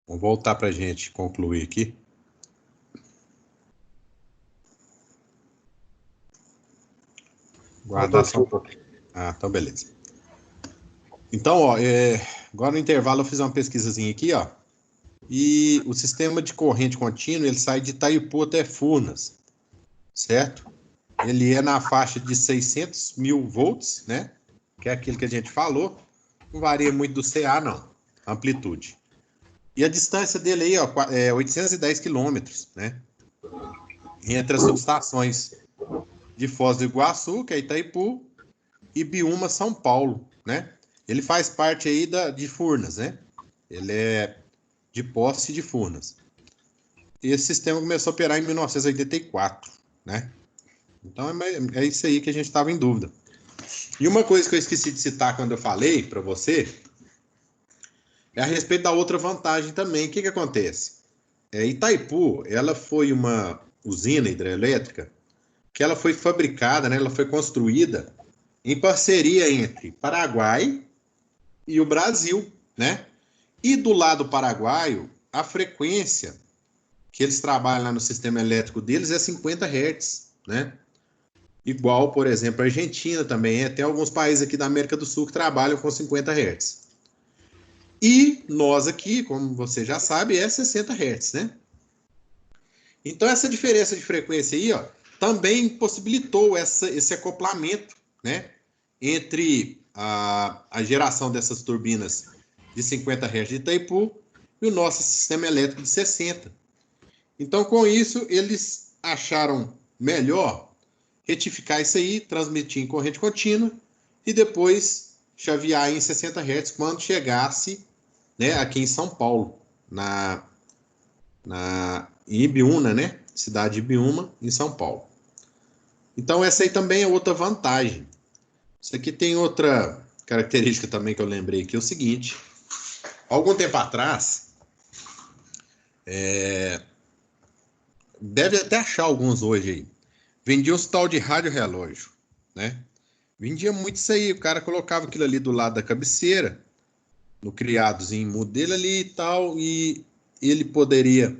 Vou voltar para a gente concluir aqui. Guardar só um pouquinho. Ah, então beleza. Então, ó, agora no intervalo eu fiz uma pesquisazinha aqui, ó. E o sistema de corrente contínua, ele sai de Itaipu até Furnas, certo? Ele é na faixa de 600 mil volts, né? Que é aquilo que a gente falou. Não varia muito do CA, não. Amplitude. E a distância dele aí, ó, é 810 quilômetros, né? Entre as subestações de Foz do Iguaçu, que é Itaipu, e Biúma, São Paulo, né? Ele faz parte aí de Furnas, né? Ele é de Posse de Furnas. E esse sistema começou a operar em 1984, né? Então é isso aí que a gente estava em dúvida. E uma coisa que eu esqueci de citar quando eu falei para você é a respeito da outra vantagem também. O que acontece? Itaipu, ela foi uma usina hidrelétrica que ela foi fabricada, né? Ela foi construída em parceria entre Paraguai e o Brasil, né? E do lado paraguaio, a frequência que eles trabalham lá no sistema elétrico deles é 50 Hz, né? Igual, por exemplo, a Argentina também, tem alguns países aqui da América do Sul que trabalham com 50 Hz. E nós aqui, como você já sabe, é 60 Hz, né? Então essa diferença de frequência aí, ó, também possibilitou esse acoplamento, né, entre a geração dessas turbinas de 50 Hz de Itaipu e o nosso sistema elétrico de 60. Então, com isso, eles acharam melhor retificar isso aí, transmitir em corrente contínua e depois chavear em 60 Hz quando chegasse, né, aqui em São Paulo, em Ibiúna, né? Cidade de Ibiúna, em São Paulo. Então, essa aí também é outra vantagem. Isso aqui tem outra característica também que eu lembrei aqui, é o seguinte. Algum tempo atrás, deve até achar alguns hoje aí, vendia uns tal de rádio relógio, né? Vendia muito isso aí, o cara colocava aquilo ali do lado da cabeceira, no criadozinho mudo dele ali e tal, e ele poderia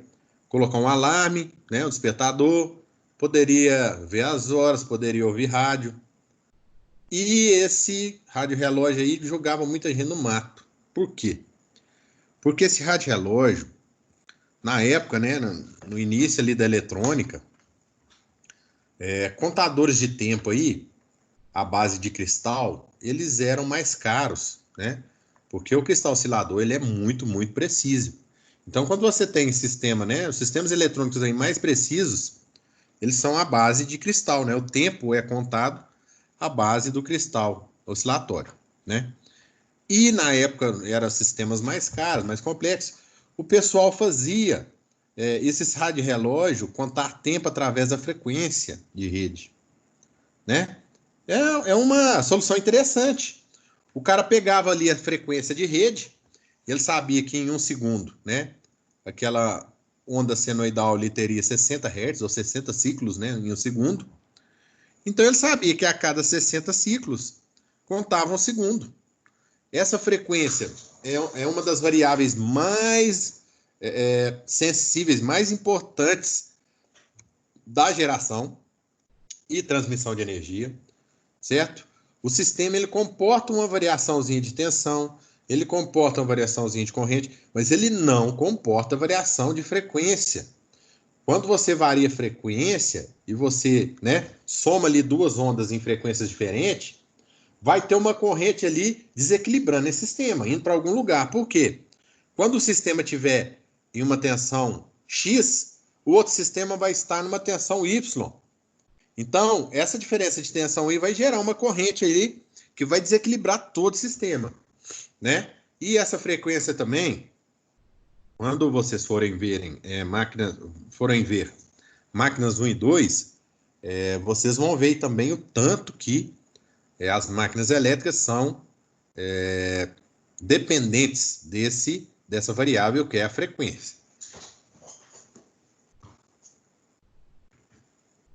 colocar um alarme, né, um despertador, poderia ver as horas, poderia ouvir rádio. E esse rádio relógio aí jogava muita gente no mato. Por quê? Porque esse rádio relógio, na época, né, no início ali da eletrônica, contadores de tempo aí, à base de cristal, eles eram mais caros, né? Porque o cristal oscilador ele é muito, muito preciso. Então, quando você tem sistema, né, os sistemas eletrônicos aí mais precisos, eles são à base de cristal, né? O tempo é contado à base do cristal oscilatório, né? E na época eram sistemas mais caros, mais complexos. O pessoal fazia esses rádio relógio contar tempo através da frequência de rede, né? É uma solução interessante. O cara pegava ali a frequência de rede, ele sabia que em um segundo, né, aquela onda senoidal ali teria 60 Hz ou 60 ciclos, né, em um segundo. Então ele sabia que a cada 60 ciclos contava um segundo. Essa frequência é uma das variáveis mais sensíveis, mais importantes da geração e transmissão de energia, certo? O sistema ele comporta uma variaçãozinha de tensão, ele comporta uma variaçãozinha de corrente, mas ele não comporta variação de frequência. Quando você varia frequência e você, né, soma ali duas ondas em frequências diferentes, vai ter uma corrente ali desequilibrando esse sistema, indo para algum lugar. Por quê? Quando o sistema tiver em uma tensão X, o outro sistema vai estar numa tensão Y. Então, essa diferença de tensão aí vai gerar uma corrente aí que vai desequilibrar todo o sistema, né? E essa frequência também, quando vocês forem verem máquinas 1 e 2, vocês vão ver também o tanto que as máquinas elétricas são dependentes dessa variável que é a frequência.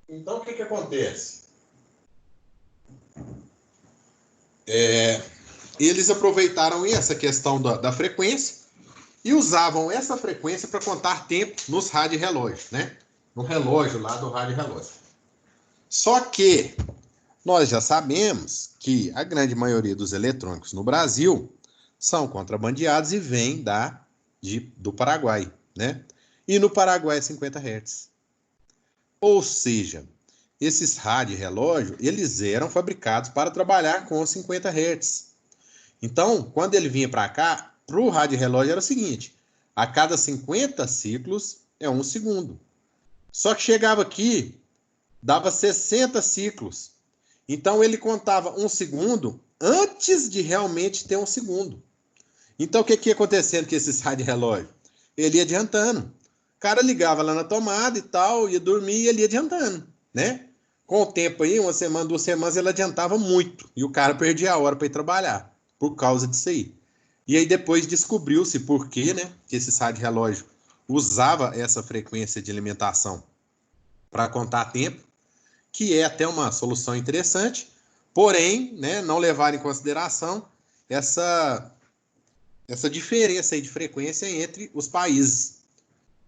Então, o que acontece? Eles aproveitaram essa questão da frequência E usavam essa frequência para contar tempo nos rádio-relógios, né? No relógio lá do rádio-relógio. Só que nós já sabemos que a grande maioria dos eletrônicos no Brasil são contrabandeados e vêm do Paraguai, né? E no Paraguai é 50 Hz. Ou seja, esses rádio-relógio, eles eram fabricados para trabalhar com 50 Hz. Então, quando ele vinha para cá, para o rádio-relógio era o seguinte, a cada 50 ciclos é 1 segundo. Só que chegava aqui, dava 60 ciclos. Então, ele contava 1 segundo antes de realmente ter 1 segundo. Então, o que ia acontecendo com esses rádio-relógios? Ele ia adiantando. O cara ligava lá na tomada e tal, ia dormir e ele ia adiantando, né? Com o tempo aí, 1 semana, 2 semanas, ele adiantava muito. E o cara perdia a hora para ir trabalhar, por causa disso aí. E aí depois descobriu-se por quê, né? Que esse rádio-relógio usava essa frequência de alimentação para contar tempo, que é até uma solução interessante, porém, né, não levar em consideração essa diferença aí de frequência entre os países.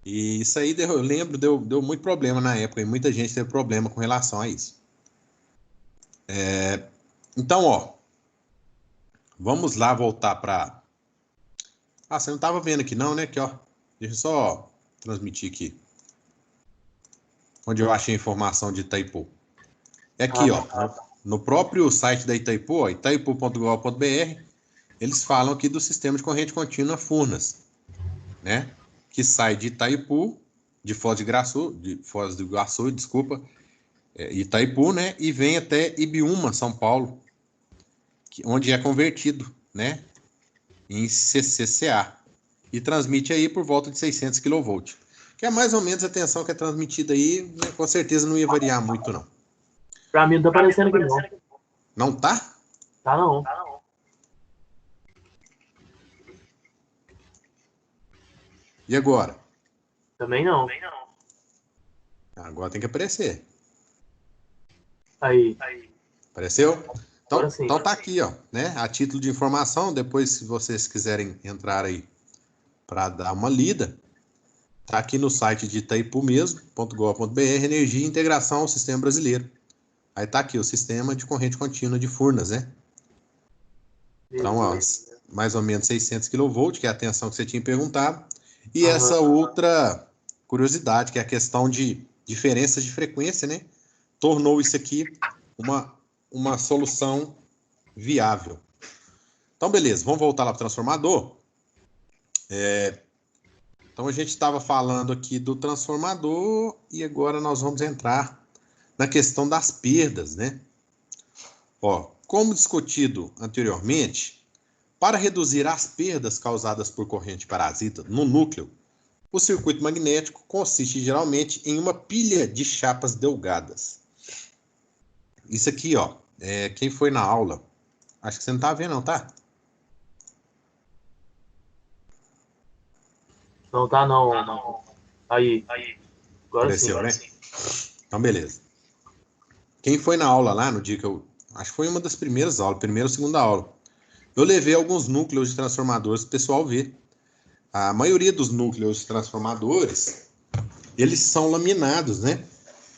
E isso aí, eu lembro, deu muito problema na época, e muita gente teve problema com relação a isso. Então, ó, vamos lá voltar para... Ah, você não estava vendo aqui não, né? Aqui, ó, deixa eu só transmitir aqui, onde eu achei a informação de Itaipu. É aqui, ó, no próprio site da Itaipu, ó, itaipu.gov.br, eles falam aqui do sistema de corrente contínua Furnas, né? Que sai de Itaipu, de Foz do Iguaçu, desculpa, Itaipu, né? E vem até Ibiúma, São Paulo, onde é convertido, né? Em CCCA. E transmite aí por volta de 600 kV. Que é mais ou menos a tensão que é transmitida aí, né? Com certeza não ia variar muito, não. Pra mim não tá aparecendo aqui, não. Não tá? Tá, não. E agora? Também não. Agora tem que aparecer. Aí. Apareceu? Então tá aqui, ó, né? A título de informação, depois se vocês quiserem entrar aí para dar uma lida, tá aqui no site de Itaipu mesmo.gov.br, Energia e Integração ao Sistema Brasileiro. Aí tá aqui o sistema de corrente contínua de Furnas, né? Então, ó, mais ou menos 600 kV, que é a tensão que você tinha perguntado. E essa outra curiosidade, que é a questão de diferenças de frequência, né? Tornou isso aqui uma solução viável. Então, beleza, vamos voltar lá para o transformador. Então, a gente estava falando aqui do transformador e agora nós vamos entrar na questão das perdas, né? Ó, como discutido anteriormente, para reduzir as perdas causadas por corrente parasita no núcleo, o circuito magnético consiste geralmente em uma pilha de chapas delgadas. Isso aqui, ó, quem foi na aula, acho que você não tá vendo, não, tá? Não tá, não. Aí. Agora Apareceu, sim. né? Então, beleza. Quem foi na aula lá, no dia que acho que foi uma das primeiras aulas, primeira ou segunda aula, eu levei alguns núcleos de transformadores para o pessoal ver. A maioria dos núcleos de transformadores, eles são laminados, né?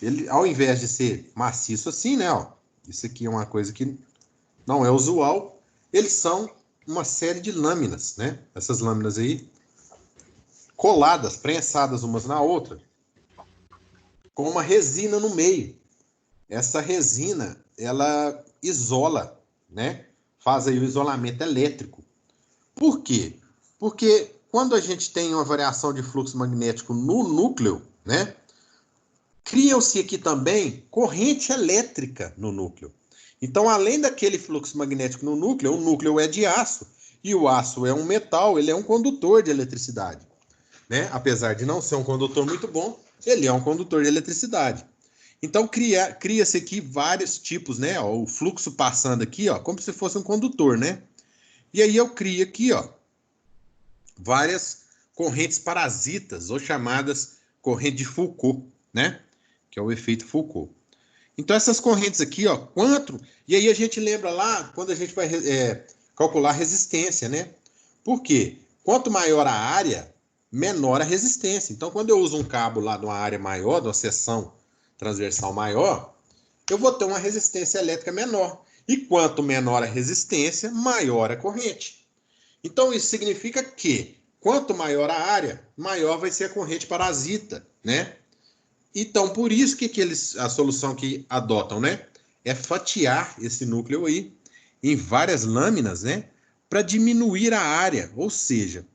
Ele, ao invés de ser maciço assim, né? Ó, isso aqui é uma coisa que não é usual. Eles são uma série de lâminas, né? Essas lâminas aí, coladas, prensadas umas na outra, com uma resina no meio. Essa resina, ela isola, né? Faz aí o isolamento elétrico. Por quê? Porque quando a gente tem uma variação de fluxo magnético no núcleo, né? Cria-se aqui também corrente elétrica no núcleo. Então, além daquele fluxo magnético no núcleo, o núcleo é de aço, e o aço é um metal, ele é um condutor de eletricidade, né? Apesar de não ser um condutor muito bom, ele é um condutor de eletricidade. Então, cria-se aqui vários tipos, né? Ó, o fluxo passando aqui, ó, como se fosse um condutor, né? E aí eu crio aqui, ó, várias correntes parasitas, ou chamadas corrente de Foucault, né? Que é o efeito Foucault. Então, essas correntes aqui, ó, e aí a gente lembra lá, quando a gente vai calcular resistência, né? Por quê? Quanto maior a área, menor a resistência. Então, quando eu uso um cabo lá de uma área maior, de uma seção transversal maior, eu vou ter uma resistência elétrica menor. E quanto menor a resistência, maior a corrente. Então, isso significa que, quanto maior a área, maior vai ser a corrente parasita, né? Então, por isso que a solução que adotam, né? É fatiar esse núcleo aí em várias lâminas, né? Para diminuir a área. Ou seja,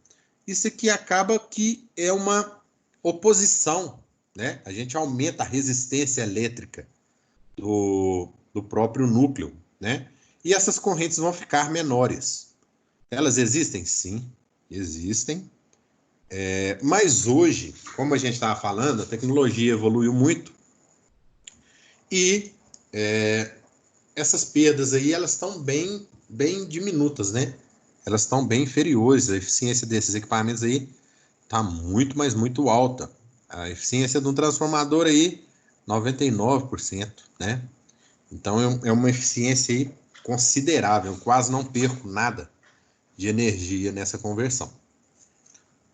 isso aqui acaba que é uma oposição, né? A gente aumenta a resistência elétrica do próprio núcleo, né? E essas correntes vão ficar menores. Elas existem? Sim, existem. Mas hoje, como a gente estava falando, a tecnologia evoluiu muito e essas perdas aí, elas estão bem diminutas, né? Elas estão bem inferiores. A eficiência desses equipamentos aí está muito, mas muito alta. A eficiência de um transformador aí, 99%, né? Então é uma eficiência aí considerável. Eu quase não perco nada de energia nessa conversão.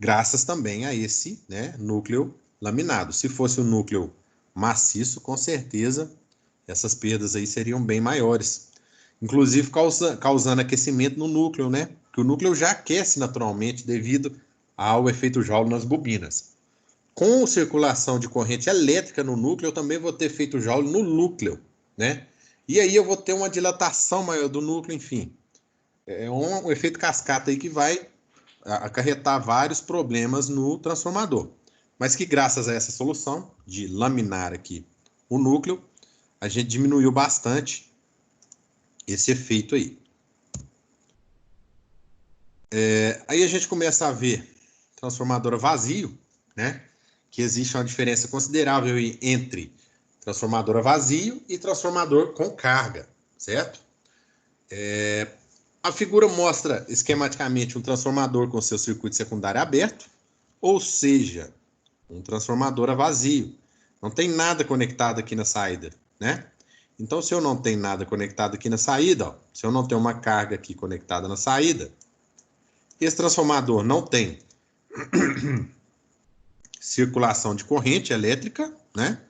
Graças também a esse, né, núcleo laminado. Se fosse um núcleo maciço, com certeza essas perdas aí seriam bem maiores. Inclusive causando aquecimento no núcleo, né? Porque o núcleo já aquece naturalmente devido ao efeito Joule nas bobinas. Com circulação de corrente elétrica no núcleo, eu também vou ter efeito Joule no núcleo, né? E aí eu vou ter uma dilatação maior do núcleo, enfim. É um efeito cascata aí que vai acarretar vários problemas no transformador. Mas que graças a essa solução de laminar aqui o núcleo, a gente diminuiu bastante esse efeito aí. Aí a gente começa a ver transformador vazio, né? Que existe uma diferença considerável entre transformador vazio e transformador com carga, certo? A figura mostra esquematicamente um transformador com seu circuito secundário aberto, ou seja, um transformador a vazio. Não tem nada conectado aqui na saída, né? Então, se eu não tenho nada conectado aqui na saída, ó, se eu não tenho uma carga aqui conectada na saída, esse transformador não tem circulação de corrente elétrica, né?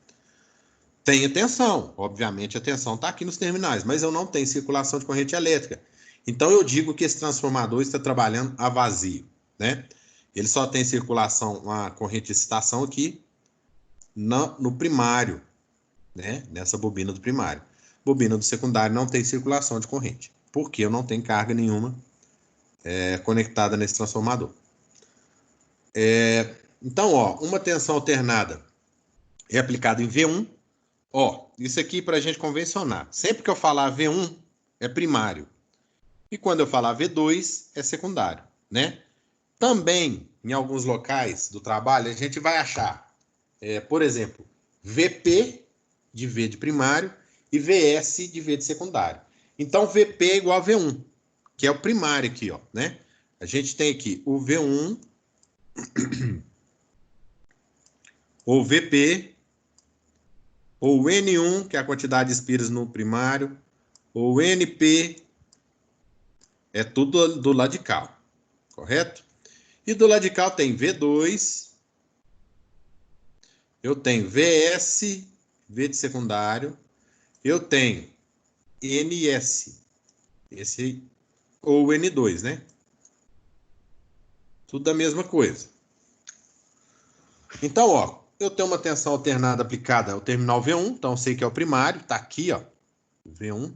Tem tensão, obviamente a tensão está aqui nos terminais, mas eu não tenho circulação de corrente elétrica. Então eu digo que esse transformador está trabalhando a vazio, né? Ele só tem circulação, uma corrente de excitação aqui no primário, né? Nessa bobina do primário. Bobina do secundário não tem circulação de corrente, porque eu não tenho carga nenhuma conectada nesse transformador. Então, ó, uma tensão alternada é aplicada em V1. Ó, isso aqui para a gente convencionar. Sempre que eu falar V1 é primário. E quando eu falar V2 é secundário, né? Também, em alguns locais do trabalho, a gente vai achar, por exemplo, VP de V de primário e VS de V de secundário. Então, VP é igual a V1, que é o primário aqui, ó, né? A gente tem aqui o V1, ou VP, ou N1, que é a quantidade de espiras no primário, ou NP, é tudo do lado de cá, correto? E do lado de cá eu tenho V2, eu tenho VS, V de secundário, eu tenho NS, esse, ou N2, né? Tudo a mesma coisa. Então, ó, eu tenho uma tensão alternada aplicada ao terminal V1, então eu sei que é o primário, tá aqui, ó, V1.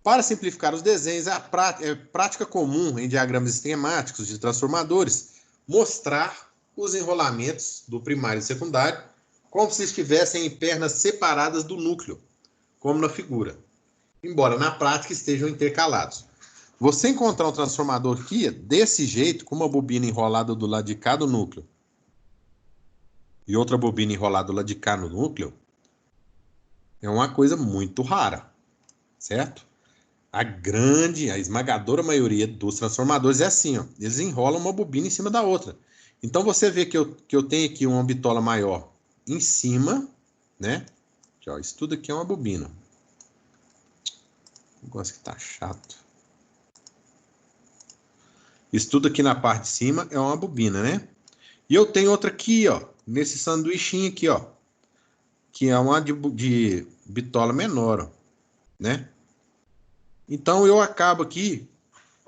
Para simplificar os desenhos, é prática comum em diagramas esquemáticos de transformadores mostrar os enrolamentos do primário e secundário como se estivessem em pernas separadas do núcleo, como na figura, embora na prática estejam intercalados. Você encontrar um transformador aqui desse jeito, com uma bobina enrolada do lado de cá do núcleo e outra bobina enrolada do lado de cá no núcleo, é uma coisa muito rara, certo? A esmagadora maioria dos transformadores é assim, ó. Eles enrolam uma bobina em cima da outra. Então você vê que eu tenho aqui uma bitola maior em cima, né? Aqui, ó, isso tudo aqui é uma bobina. O negócio que tá chato. Isso tudo aqui na parte de cima é uma bobina, né? E eu tenho outra aqui, ó, nesse sanduichinho aqui, ó, que é uma de bitola menor, ó, né? Então eu acabo aqui,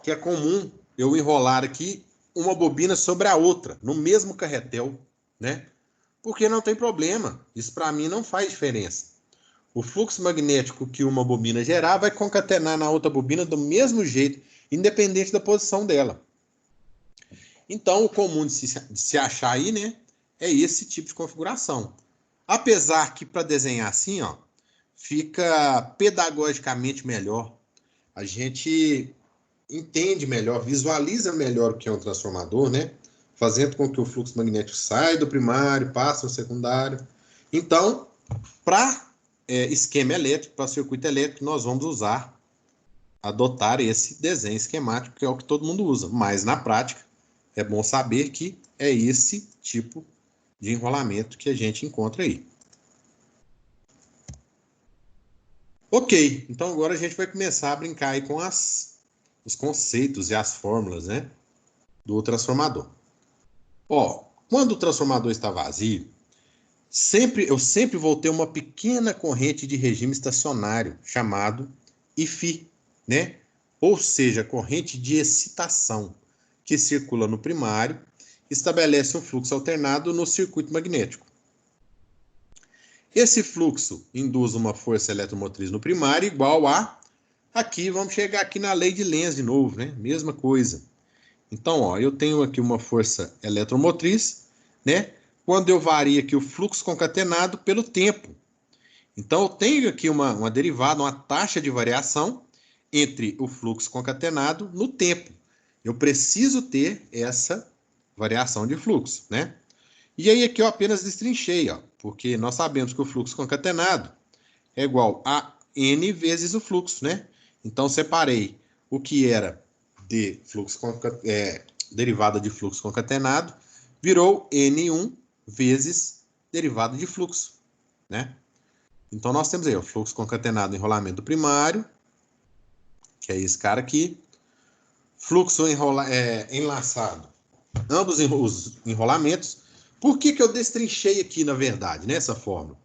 que é comum eu enrolar aqui uma bobina sobre a outra, no mesmo carretel, né? Porque não tem problema, isso para mim não faz diferença. O fluxo magnético que uma bobina gerar vai concatenar na outra bobina do mesmo jeito, independente da posição dela. Então, o comum de se achar aí, né, é esse tipo de configuração. Apesar que para desenhar assim, ó, fica pedagogicamente melhor. A gente entende melhor, visualiza melhor o que é um transformador, né? Fazendo com que o fluxo magnético saia do primário, passe ao secundário. Então, para esquema elétrico, para circuito elétrico, nós vamos adotar esse desenho esquemático, que é o que todo mundo usa. Mas, na prática, é bom saber que é esse tipo de enrolamento que a gente encontra aí. Ok, então agora a gente vai começar a brincar aí com os conceitos e as fórmulas, né, do transformador. Ó, quando o transformador está vazio, eu sempre vou ter uma pequena corrente de regime estacionário, chamado IFI, né? Ou seja, corrente de excitação, que circula no primário, estabelece um fluxo alternado no circuito magnético. Esse fluxo induz uma força eletromotriz no primário igual a... Aqui, vamos chegar aqui na lei de Lenz de novo, né? Mesma coisa. Então, ó, eu tenho aqui uma força eletromotriz, né? Quando eu vario aqui o fluxo concatenado pelo tempo. Então, eu tenho aqui uma derivada, uma taxa de variação entre o fluxo concatenado no tempo. Eu preciso ter essa variação de fluxo, né? E aí aqui eu apenas destrinchei, ó, porque nós sabemos que o fluxo concatenado é igual a N vezes o fluxo, né? Então, separei o que era de fluxo derivada de fluxo concatenado, virou N1 vezes derivada de fluxo, né? Então, nós temos aí o fluxo concatenado enrolamento primário, que é esse cara aqui, fluxo enlaçado, ambos os enrolamentos. Por que eu destrinchei aqui, na verdade, nessa fórmula?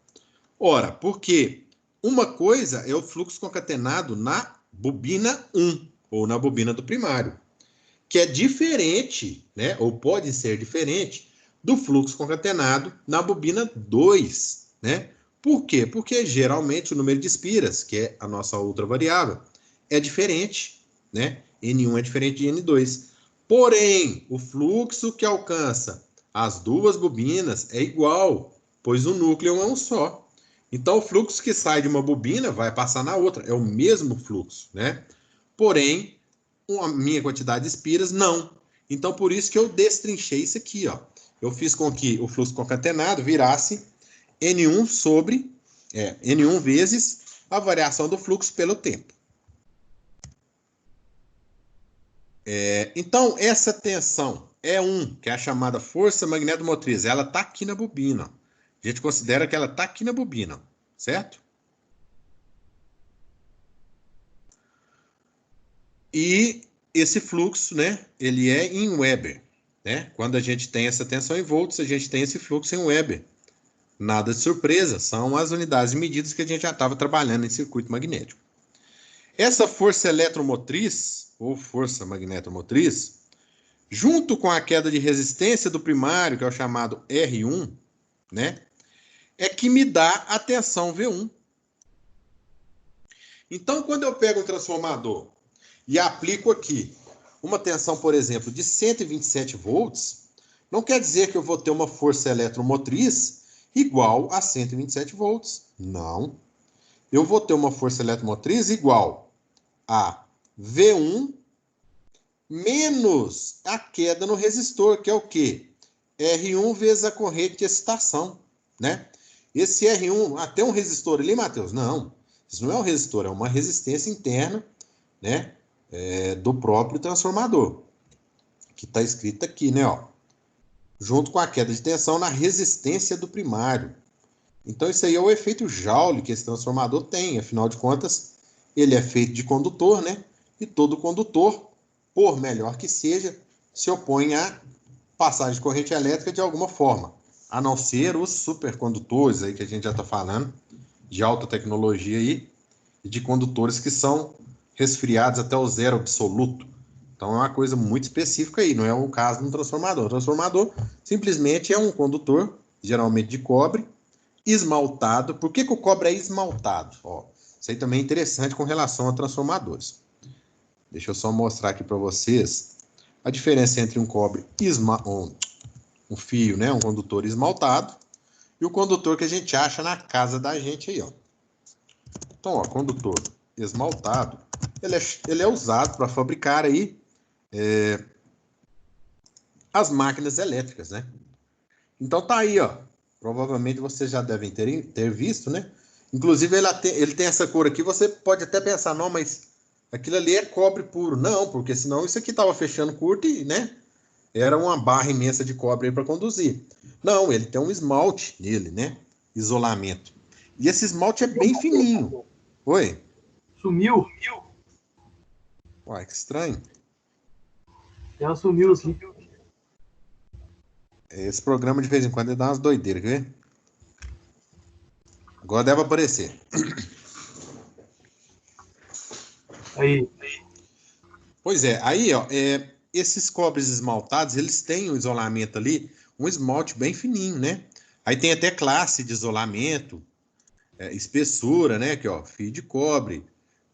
Ora, porque uma coisa é o fluxo concatenado na bobina 1, ou na bobina do primário, que é diferente, né, ou pode ser diferente, do fluxo concatenado na bobina 2, né? Por quê? Porque geralmente o número de espiras, que é a nossa outra variável, é diferente, né? N1 é diferente de N2. Porém, o fluxo que alcança as duas bobinas é igual, pois o núcleo é um só. Então, o fluxo que sai de uma bobina vai passar na outra, é o mesmo fluxo, né? Porém, a minha quantidade de espiras, não. Então, por isso que eu destrinchei isso aqui, ó. Eu fiz com que o fluxo concatenado virasse N1 sobre N1 vezes a variação do fluxo pelo tempo. Então, essa tensão E1, que é a chamada força magnetomotriz, ela está aqui na bobina. A gente considera que ela está aqui na bobina, certo? E esse fluxo, né, ele é em Weber, né? Quando a gente tem essa tensão em volts, a gente tem esse fluxo em Weber. Nada de surpresa, são as unidades de medidas que a gente já estava trabalhando em circuito magnético. Essa força eletromotriz, ou força magnetomotriz, junto com a queda de resistência do primário, que é o chamado R1, né, é que me dá a tensão V1. Então, quando eu pego um transformador e aplico aqui uma tensão, por exemplo, de 127 volts, não quer dizer que eu vou ter uma força eletromotriz igual a 127 volts. Não. Eu vou ter uma força eletromotriz igual a V1 menos a queda no resistor, que é o quê? R1 vezes a corrente de excitação, né? Esse R1, até um resistor ali, Matheus? Não, isso não é um resistor, é uma resistência interna, né? Do próprio transformador, que está escrito aqui, né? Ó, junto com a queda de tensão na resistência do primário. Então, isso aí é o efeito Joule que esse transformador tem. Afinal de contas, ele é feito de condutor, né? E todo condutor por melhor que seja, se opõe à passagem de corrente elétrica de alguma forma, a não ser os supercondutores aí que a gente já está falando, de alta tecnologia aí, e de condutores que são resfriados até o zero absoluto. Então é uma coisa muito específica aí, não é o caso de um transformador. O transformador simplesmente é um condutor, geralmente de cobre, esmaltado. Por que o cobre é esmaltado? Ó, isso aí também é interessante com relação a transformadores. Deixa eu só mostrar aqui para vocês a diferença entre um cobre um fio, né, um condutor esmaltado, e o condutor que a gente acha na casa da gente aí, ó. Então, ó, condutor esmaltado, ele é usado para fabricar aí as máquinas elétricas, né? Então tá aí, ó. Provavelmente vocês já devem ter visto, né? Inclusive ele tem essa cor aqui, você pode até pensar, não, mas aquilo ali é cobre puro. Não, porque senão isso aqui tava fechando curto e, né? Era uma barra imensa de cobre aí para conduzir. Não, ele tem um esmalte nele, né? Isolamento. E esse esmalte é bem fininho. Oi? Sumiu? Uai, que estranho. Ela sumiu assim. Esse programa de vez em quando ele dá umas doideiras, quer ver? Agora deve aparecer. Aí. Pois é, aí, ó, esses cobres esmaltados, eles têm um isolamento ali, um esmalte bem fininho, né? Aí tem até classe de isolamento, espessura, né? Aqui, ó, fio de cobre,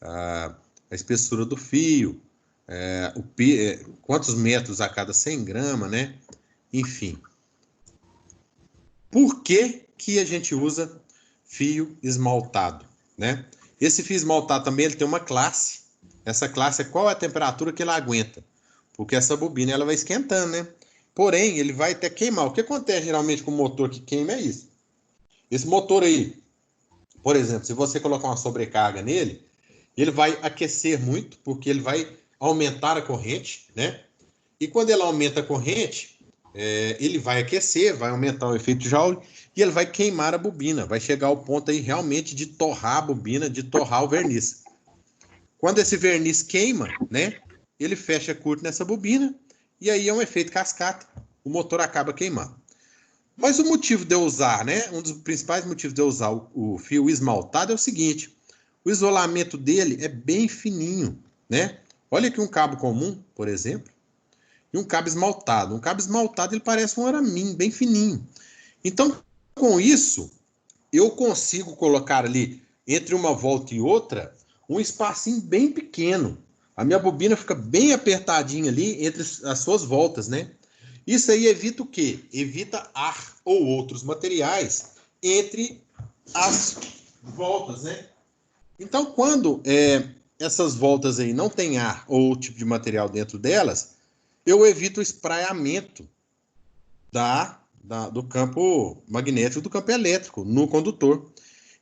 a espessura do fio, quantos metros a cada 100 gramas, né? Enfim. Por que que a gente usa fio esmaltado, né? Esse fio esmaltado também ele tem uma classe. Essa classe é qual é a temperatura que ele aguenta. Porque essa bobina ela vai esquentando, né? Porém, ele vai até queimar. O que acontece geralmente com o motor que queima é isso. Esse motor aí, por exemplo, se você colocar uma sobrecarga nele, ele vai aquecer muito, porque ele vai aumentar a corrente, né? E quando ele aumenta a corrente, ele vai aquecer, vai aumentar o efeito Joule e ele vai queimar a bobina. Vai chegar ao ponto aí realmente de torrar a bobina, de torrar o verniz. Quando esse verniz queima, né? Ele fecha curto nessa bobina e aí é um efeito cascata. O motor acaba queimando. Mas o motivo de eu usar, né? Um dos principais motivos de eu usar o fio esmaltado é o seguinte: o isolamento dele é bem fininho, né? Olha aqui um cabo comum, por exemplo, e um cabo esmaltado. Um cabo esmaltado ele parece um araminho, bem fininho. Então, com isso, eu consigo colocar ali entre uma volta e outra um espacinho bem pequeno. A minha bobina fica bem apertadinha ali entre as suas voltas, né? Isso aí evita o quê? Evita ar ou outros materiais entre as voltas, né? Então, quando essas voltas aí não tem ar ou outro tipo de material dentro delas, eu evito o espraiamento do campo magnético, do campo elétrico no condutor.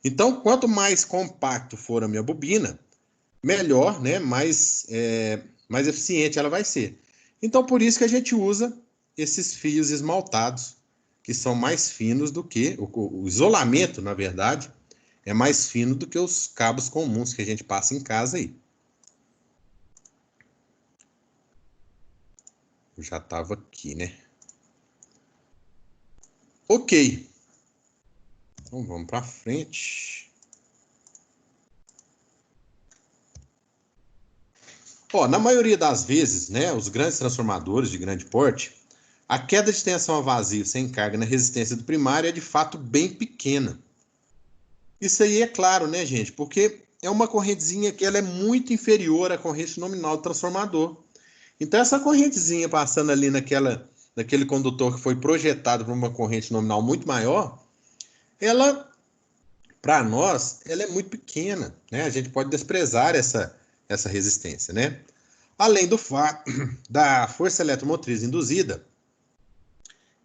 Então, quanto mais compacto for a minha bobina, melhor, né? Mais eficiente ela vai ser. Então, por isso que a gente usa esses fios esmaltados, que são mais finos do que o isolamento, na verdade, é mais fino do que os cabos comuns que a gente passa em casa aí. Eu já estava aqui, né? Ok. Então vamos para frente. Ó, na maioria das vezes, né, os grandes transformadores de grande porte, a queda de tensão a vazio sem carga na resistência do primário é de fato bem pequena. Isso aí é claro, né, gente? Porque é uma correntezinha que ela é muito inferior à corrente nominal do transformador. Então, essa correntezinha passando ali naquele condutor que foi projetado para uma corrente nominal muito maior, ela, para nós, ela é muito pequena, né? A gente pode desprezar essa resistência, né? Além do fato da força eletromotriz induzida,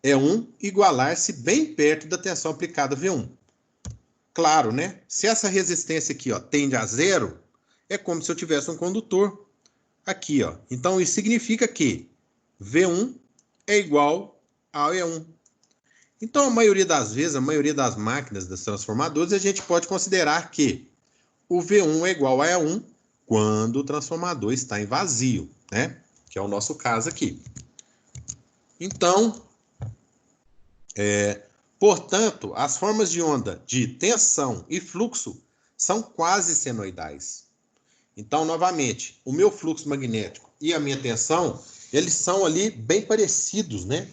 é igualar-se bem perto da tensão aplicada V1. Claro, né? Se essa resistência aqui, ó, tende a zero, é como se eu tivesse um condutor aqui, ó. Então, isso significa que V1 é igual a E1. Então, a maioria das vezes, a maioria das máquinas, das transformadoras, a gente pode considerar que o V1 é igual a E1 quando o transformador está em vazio, né? que é o nosso caso aqui. Então, portanto, as formas de onda de tensão e fluxo são quase senoidais. Então, novamente, o meu fluxo magnético e a minha tensão, eles são ali bem parecidos, né?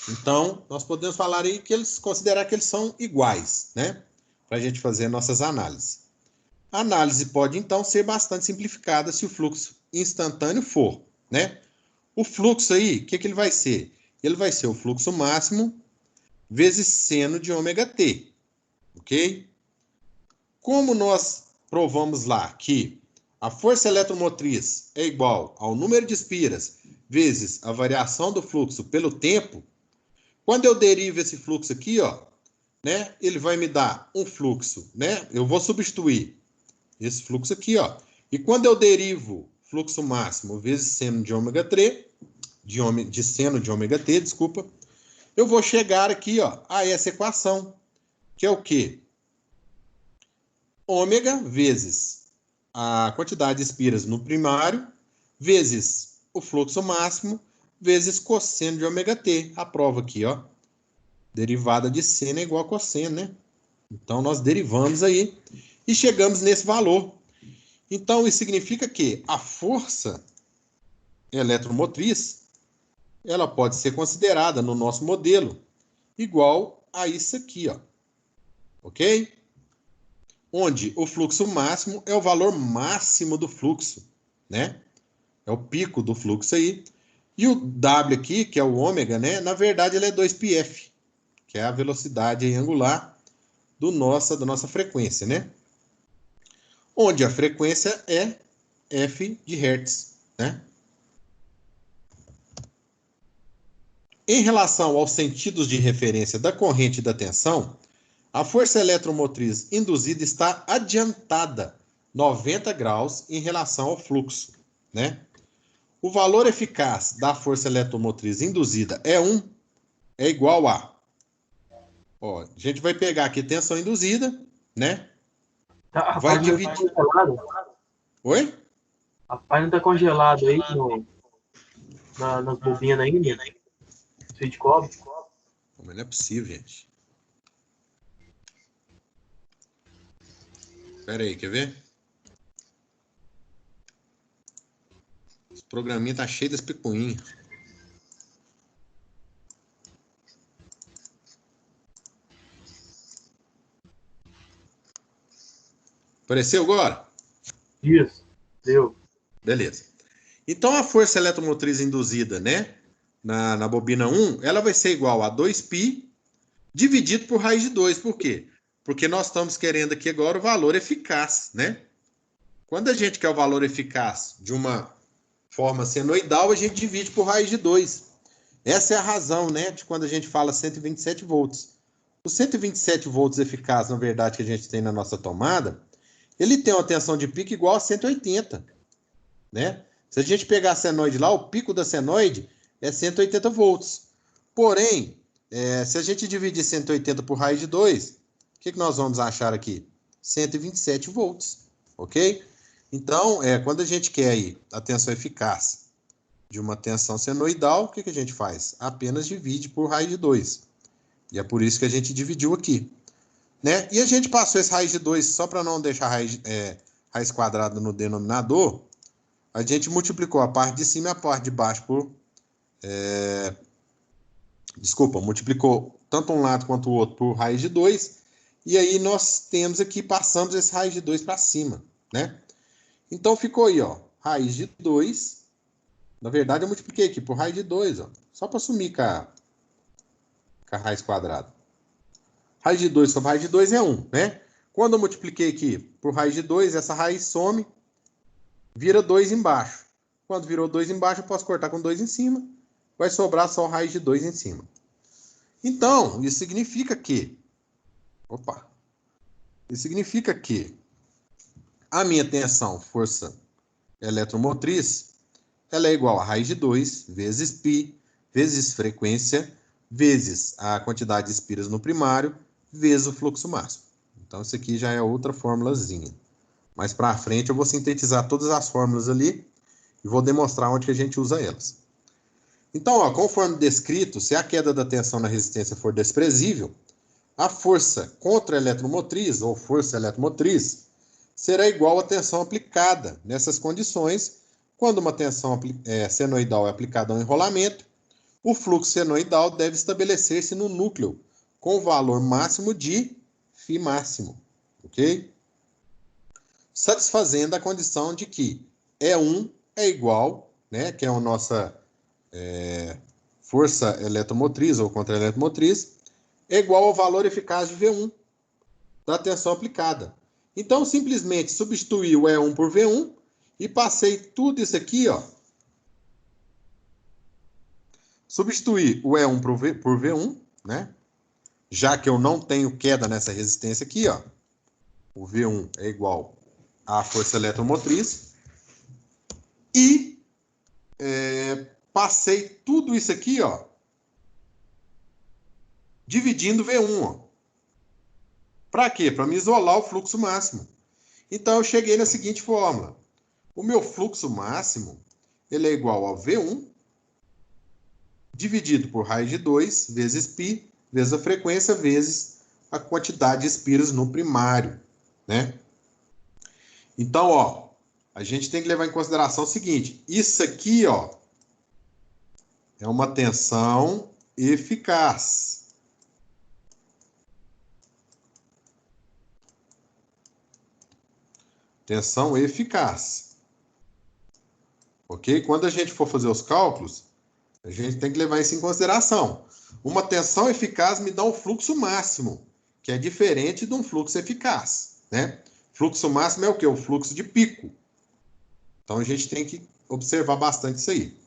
Então, nós podemos falar aí considerar que eles são iguais, né? Para a gente fazer nossas análises. A análise pode, então, ser bastante simplificada se o fluxo instantâneo for, né? O fluxo aí, o que ele vai ser? Ele vai ser o fluxo máximo vezes seno de ômega t, ok? Como nós provamos lá que a força eletromotriz é igual ao número de espiras vezes a variação do fluxo pelo tempo, quando eu derivo esse fluxo aqui, ó, né, ele vai me dar um fluxo, né? Eu vou substituir esse fluxo aqui, ó. E quando eu derivo fluxo máximo vezes seno de ômega 3, de seno de ômega t, desculpa, eu vou chegar aqui, ó, a essa equação, que é o quê? Ômega vezes a quantidade de espiras no primário, vezes o fluxo máximo, vezes cosseno de ômega t. A prova aqui, ó. Derivada de seno é igual a cosseno, né? Então, nós derivamos aí e chegamos nesse valor. Então, isso significa que a força eletromotriz, ela pode ser considerada no nosso modelo igual a isso aqui, ó. Ok? Onde o fluxo máximo é o valor máximo do fluxo, né? É o pico do fluxo aí. E o W aqui, que é o ômega, né? Na verdade, ele é 2πf, que é a velocidade angular da nossa frequência, né? Onde a frequência é f de Hertz, né? Em relação aos sentidos de referência da corrente e da tensão, a força eletromotriz induzida está adiantada 90 graus em relação ao fluxo, né? O valor eficaz da força eletromotriz induzida é igual a... Ó, a gente vai pegar aqui tensão induzida, né? Vai dividir... Tá congelado. Oi? A página tá congelado aí nas bobinas ainda. Fio de cobre. Mas não é possível, gente. Espera aí, quer ver? Esse programinha tá cheio das picuinhas. Apareceu agora? Isso. Deu. Beleza. Então, a força eletromotriz induzida, né, na bobina 1, ela vai ser igual a 2π dividido por raiz de 2. Por quê? Porque nós estamos querendo aqui agora o valor eficaz, né? Quando a gente quer o valor eficaz de uma forma senoidal, a gente divide por raiz de 2. Essa é a razão, né, de quando a gente fala 127 volts. Os 127 volts eficaz, na verdade, que a gente tem na nossa tomada, ele tem uma tensão de pico igual a 180, né? Se a gente pegar a senoide lá, o pico da senoide é 180 volts. Porém, se a gente dividir 180 por raiz de 2, o que nós vamos achar aqui? 127 volts, ok? Então, quando a gente quer aí a tensão eficaz de uma tensão senoidal, o que a gente faz? Apenas divide por raiz de 2. E é por isso que a gente dividiu aqui, né? E a gente passou esse raiz de 2 só para não deixar raiz quadrada no denominador. A gente multiplicou a parte de cima e a parte de baixo por... multiplicou tanto um lado quanto o outro por raiz de 2. E aí nós temos aqui, passamos esse raiz de 2 para cima, né? Então ficou aí, ó, raiz de 2. Na verdade, eu multipliquei aqui por raiz de 2, ó, só para sumir com a raiz quadrada. Raiz de 2 sobre raiz de 2 é 1, né? Quando eu multipliquei aqui por raiz de 2, essa raiz some, vira 2 embaixo. Quando virou 2 embaixo, eu posso cortar com 2 em cima. Vai sobrar só raiz de 2 em cima. Então, isso significa que... Isso significa que a minha tensão, força eletromotriz, ela é igual a raiz de 2 vezes π, vezes frequência, vezes a quantidade de espiras no primário, vezes o fluxo máximo. Então, isso aqui já é outra formulazinha. Mais para frente, eu vou sintetizar todas as fórmulas ali e vou demonstrar onde que a gente usa elas. Então, ó, conforme descrito, se a queda da tensão na resistência for desprezível, a força contra-eletromotriz, ou força eletromotriz, será igual à tensão aplicada. Nessas condições, quando uma tensão senoidal é aplicada ao enrolamento, o fluxo senoidal deve estabelecer-se no núcleo, com o valor máximo de φ máximo, ok? Satisfazendo a condição de que E1 é igual, né, que é a nossa força eletromotriz ou contra-eletromotriz, é igual ao valor eficaz de V1 da tensão aplicada. Então, simplesmente substituí o E1 por V1 e passei tudo isso aqui, ó. Substituí o E1 por V1, né? Já que eu não tenho queda nessa resistência aqui, ó. O V1 é igual à força eletromotriz. E passei tudo isso aqui, ó, dividindo V1, ó. Para quê? Para me isolar o fluxo máximo. Então, eu cheguei na seguinte fórmula. O meu fluxo máximo, ele é igual a V1 dividido por raiz de 2 vezes π, vezes a frequência, vezes a quantidade de espiras no primário, né? Então, ó, a gente tem que levar em consideração o seguinte. Isso aqui, ó, é uma tensão eficaz. Tensão eficaz. Ok? Quando a gente for fazer os cálculos, a gente tem que levar isso em consideração. Uma tensão eficaz me dá um fluxo máximo, que é diferente de um fluxo eficaz, né? Fluxo máximo é o quê? O fluxo de pico. Então, a gente tem que observar bastante isso aí.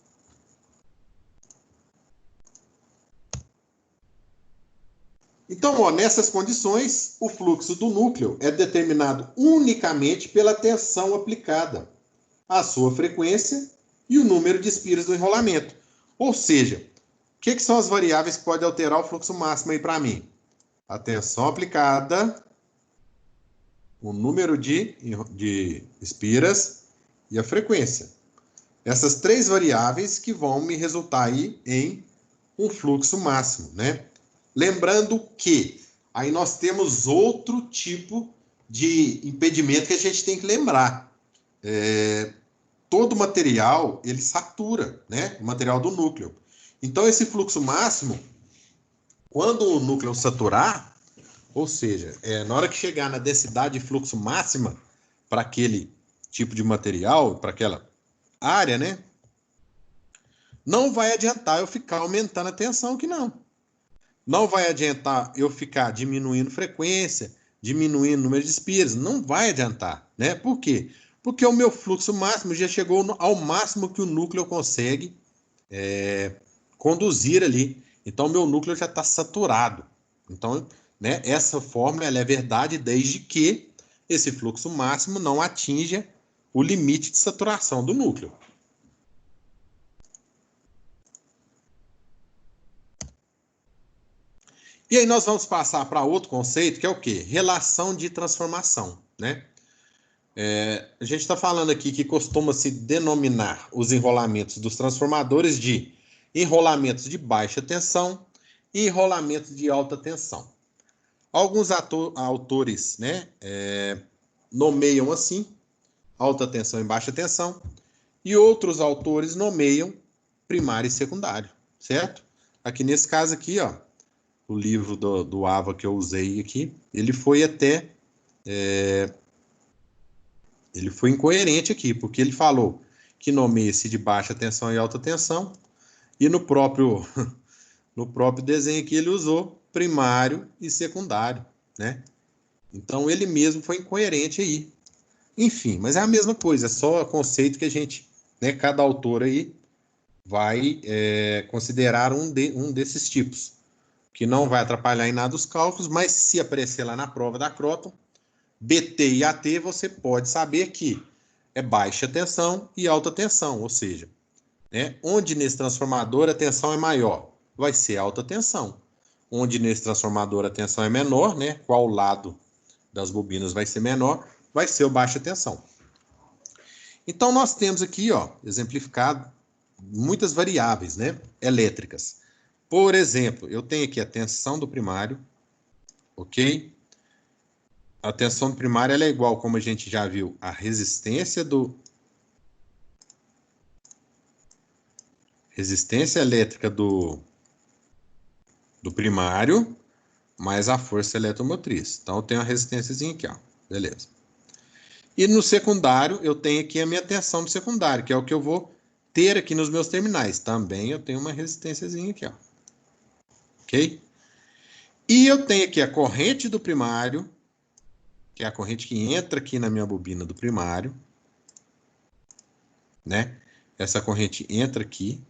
Então, ó, nessas condições, o fluxo do núcleo é determinado unicamente pela tensão aplicada, a sua frequência e o número de espiras do enrolamento. Ou seja, o que são as variáveis que podem alterar o fluxo máximo aí para mim? A tensão aplicada, o número de espiras e a frequência. Essas três variáveis que vão me resultar aí em um fluxo máximo, né? Lembrando que aí nós temos outro tipo de impedimento que a gente tem que lembrar. Todo material, ele satura, né? O material do núcleo. Então, esse fluxo máximo, quando o núcleo saturar, ou seja, na hora que chegar na densidade de fluxo máxima para aquele tipo de material, para aquela área, né? Não vai adiantar eu ficar aumentando a tensão aqui, não. Não vai adiantar eu ficar diminuindo frequência, diminuindo o número de espiras. Não vai adiantar, né? Por quê? Porque o meu fluxo máximo já chegou ao máximo que o núcleo consegue conduzir ali. Então, o meu núcleo já está saturado. Então, né, essa fórmula ela é verdade desde que esse fluxo máximo não atinja o limite de saturação do núcleo. E aí nós vamos passar para outro conceito, que é o quê? Relação de transformação, né? A gente está falando aqui que costuma-se denominar os enrolamentos dos transformadores de enrolamentos de baixa tensão e enrolamentos de alta tensão. Alguns autores, né, nomeiam assim, alta tensão e baixa tensão, e outros autores nomeiam primário e secundário, certo? Aqui nesse caso aqui, ó, o livro do AVA que eu usei aqui, ele foi até... ele foi incoerente aqui, porque ele falou que nomeia-se de baixa tensão e alta tensão, e no próprio desenho aqui ele usou primário e secundário, né? Então ele mesmo foi incoerente aí. Enfim, mas é a mesma coisa, é só conceito que a gente, né, cada autor aí vai considerar um desses tipos, que não vai atrapalhar em nada os cálculos, mas se aparecer lá na prova da Croton, BT e AT, você pode saber que é baixa tensão e alta tensão, ou seja, né, onde nesse transformador a tensão é maior, vai ser alta tensão. Onde nesse transformador a tensão é menor, né, qual lado das bobinas vai ser menor, vai ser o baixa tensão. Então, nós temos aqui, ó, exemplificado, muitas variáveis, né, elétricas. Por exemplo, eu tenho aqui a tensão do primário, ok? A tensão do primário ela é igual, como a gente já viu, a resistência elétrica do primário mais a força eletromotriz. Então, eu tenho a resistênciazinha aqui, ó. Beleza. E no secundário, eu tenho aqui a minha tensão do secundário, que é o que eu vou ter aqui nos meus terminais. Também eu tenho uma resistênciazinha aqui, ó. Ok? E eu tenho aqui a corrente do primário, que é a corrente que entra aqui na minha bobina do primário, né? Essa corrente entra aqui.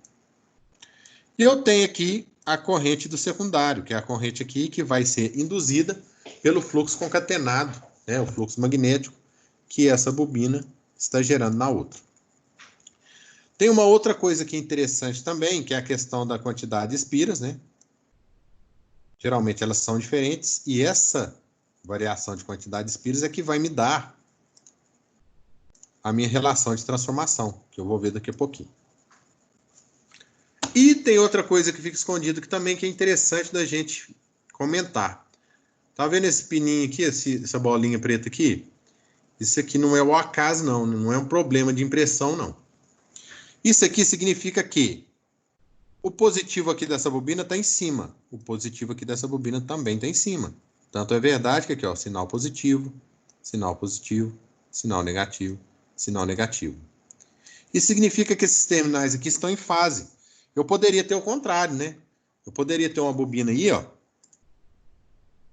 E eu tenho aqui a corrente do secundário, que é a corrente aqui que vai ser induzida pelo fluxo concatenado, né? O fluxo magnético que essa bobina está gerando na outra. Tem uma outra coisa que é interessante também, que é a questão da quantidade de espiras, né? Geralmente elas são diferentes, e essa variação de quantidade de espiras é que vai me dar a minha relação de transformação, que eu vou ver daqui a pouquinho. E tem outra coisa que fica escondida que também que é interessante da gente comentar. Tá vendo esse pininho aqui, essa bolinha preta aqui? Isso aqui não é o acaso, não é um problema de impressão, não. Isso aqui significa que o positivo aqui dessa bobina está em cima. O positivo aqui dessa bobina também está em cima. Tanto é verdade que aqui, ó, sinal positivo, sinal positivo, sinal negativo, sinal negativo. Isso significa que esses terminais aqui estão em fase. Eu poderia ter o contrário, né? Eu poderia ter uma bobina aí, ó,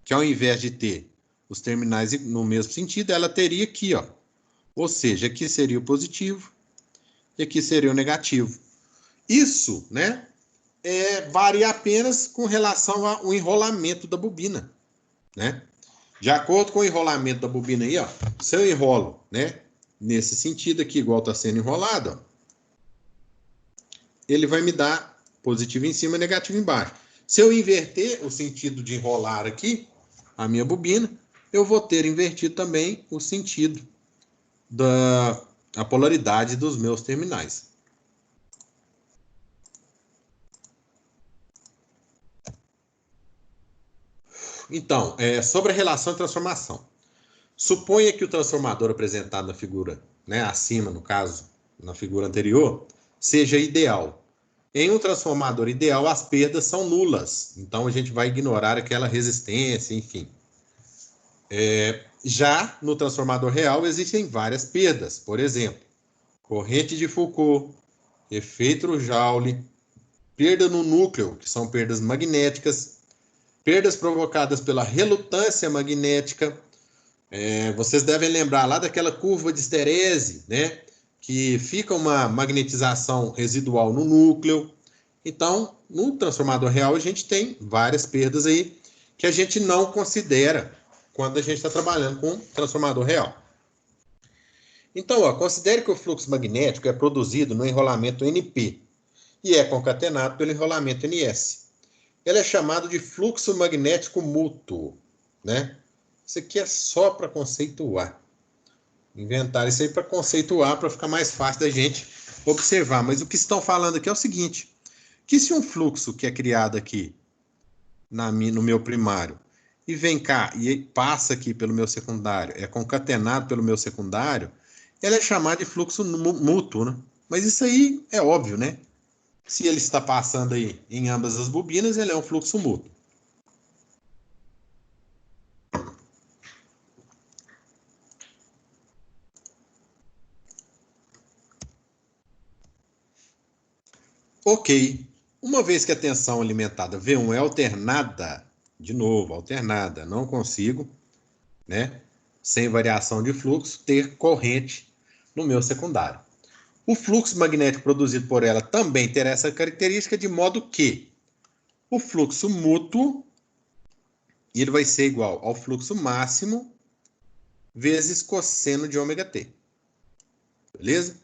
que ao invés de ter os terminais no mesmo sentido, ela teria aqui, ó. Ou seja, aqui seria o positivo e aqui seria o negativo. Isso, né, varia apenas com relação ao enrolamento da bobina, né? De acordo com o enrolamento da bobina aí, ó, se eu enrolo, né, nesse sentido aqui, igual está sendo enrolado, ó, ele vai me dar positivo em cima e negativo embaixo. Se eu inverter o sentido de enrolar aqui, a minha bobina, eu vou ter invertido também o sentido a polaridade dos meus terminais. Então, sobre a relação de transformação. Suponha que o transformador apresentado na figura, né, acima, no caso, na figura anterior, seja ideal. Em um transformador ideal, as perdas são nulas. Então, a gente vai ignorar aquela resistência, enfim. Já no transformador real, existem várias perdas. Por exemplo, corrente de Foucault, efeito Joule, perda no núcleo, que são perdas magnéticas, perdas provocadas pela relutância magnética. Vocês devem lembrar lá daquela curva de esterese, né? Que fica uma magnetização residual no núcleo. Então, no transformador real, a gente tem várias perdas aí que a gente não considera quando a gente está trabalhando com transformador real. Então, ó, considere que o fluxo magnético é produzido no enrolamento NP e é concatenado pelo enrolamento NS. Ele é chamado de fluxo magnético mútuo, né? Isso aqui é só para conceituar. Inventaram isso aí para conceituar, para ficar mais fácil da gente observar. Mas o que estão falando aqui é o seguinte, que se um fluxo que é criado aqui no meu primário e vem cá e passa aqui pelo meu secundário, é concatenado pelo meu secundário, ele é chamado de fluxo mútuo, né? Mas isso aí é óbvio, né? Se ele está passando aí em ambas as bobinas, ele é um fluxo mútuo. Ok. Uma vez que a tensão alimentada V1 é alternada, de novo, alternada, não consigo, né, sem variação de fluxo, ter corrente no meu secundário. O fluxo magnético produzido por ela também terá essa característica, de modo que o fluxo mútuo ele vai ser igual ao fluxo máximo vezes cosseno de ômega t. Beleza?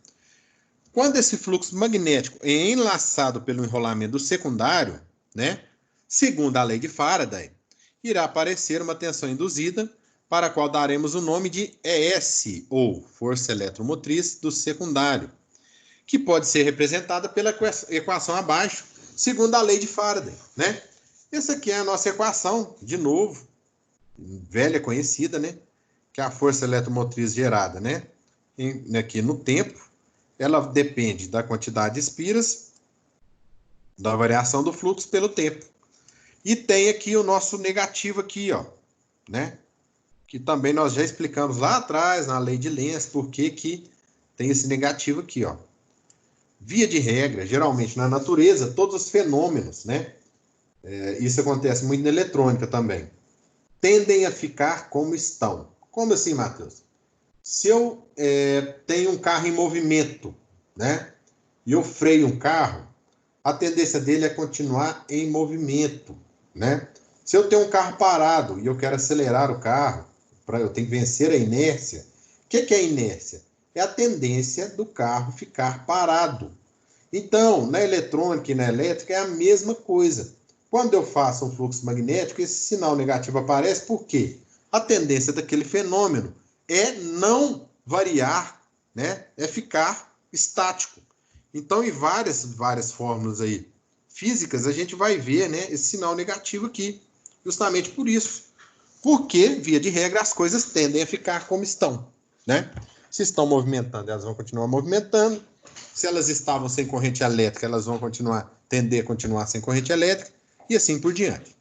Quando esse fluxo magnético é enlaçado pelo enrolamento do secundário, né, segundo a lei de Faraday, irá aparecer uma tensão induzida para a qual daremos o nome de ES, ou força eletromotriz do secundário, que pode ser representada pela equação abaixo, segundo a lei de Faraday, né? Essa aqui é a nossa equação, de novo, velha conhecida, né? Que é a força eletromotriz gerada, né? Aqui no tempo, ela depende da quantidade de espiras, da variação do fluxo pelo tempo. E tem aqui o nosso negativo aqui, ó, né? Que também nós já explicamos lá atrás, na lei de Lenz, por que tem esse negativo aqui, ó. Via de regra, geralmente na natureza, todos os fenômenos, né? Isso acontece muito na eletrônica também, tendem a ficar como estão. Como assim, Matheus? Se eu tenho um carro em movimento, né? E eu freio um carro, a tendência dele é continuar em movimento, né? Se eu tenho um carro parado e eu quero acelerar o carro, eu tenho que vencer a inércia. O que é a inércia? É a tendência do carro ficar parado. Então, na eletrônica e na elétrica é a mesma coisa. Quando eu faço um fluxo magnético, esse sinal negativo aparece por quê? A tendência daquele fenômeno é não variar, né? É ficar estático. Então, em várias fórmulas aí físicas, a gente vai ver, né, esse sinal negativo aqui. Justamente por isso. Porque, via de regra, as coisas tendem a ficar como estão, né? Se estão movimentando, elas vão continuar movimentando. Se elas estavam sem corrente elétrica, elas vão tender a continuar sem corrente elétrica, e assim por diante.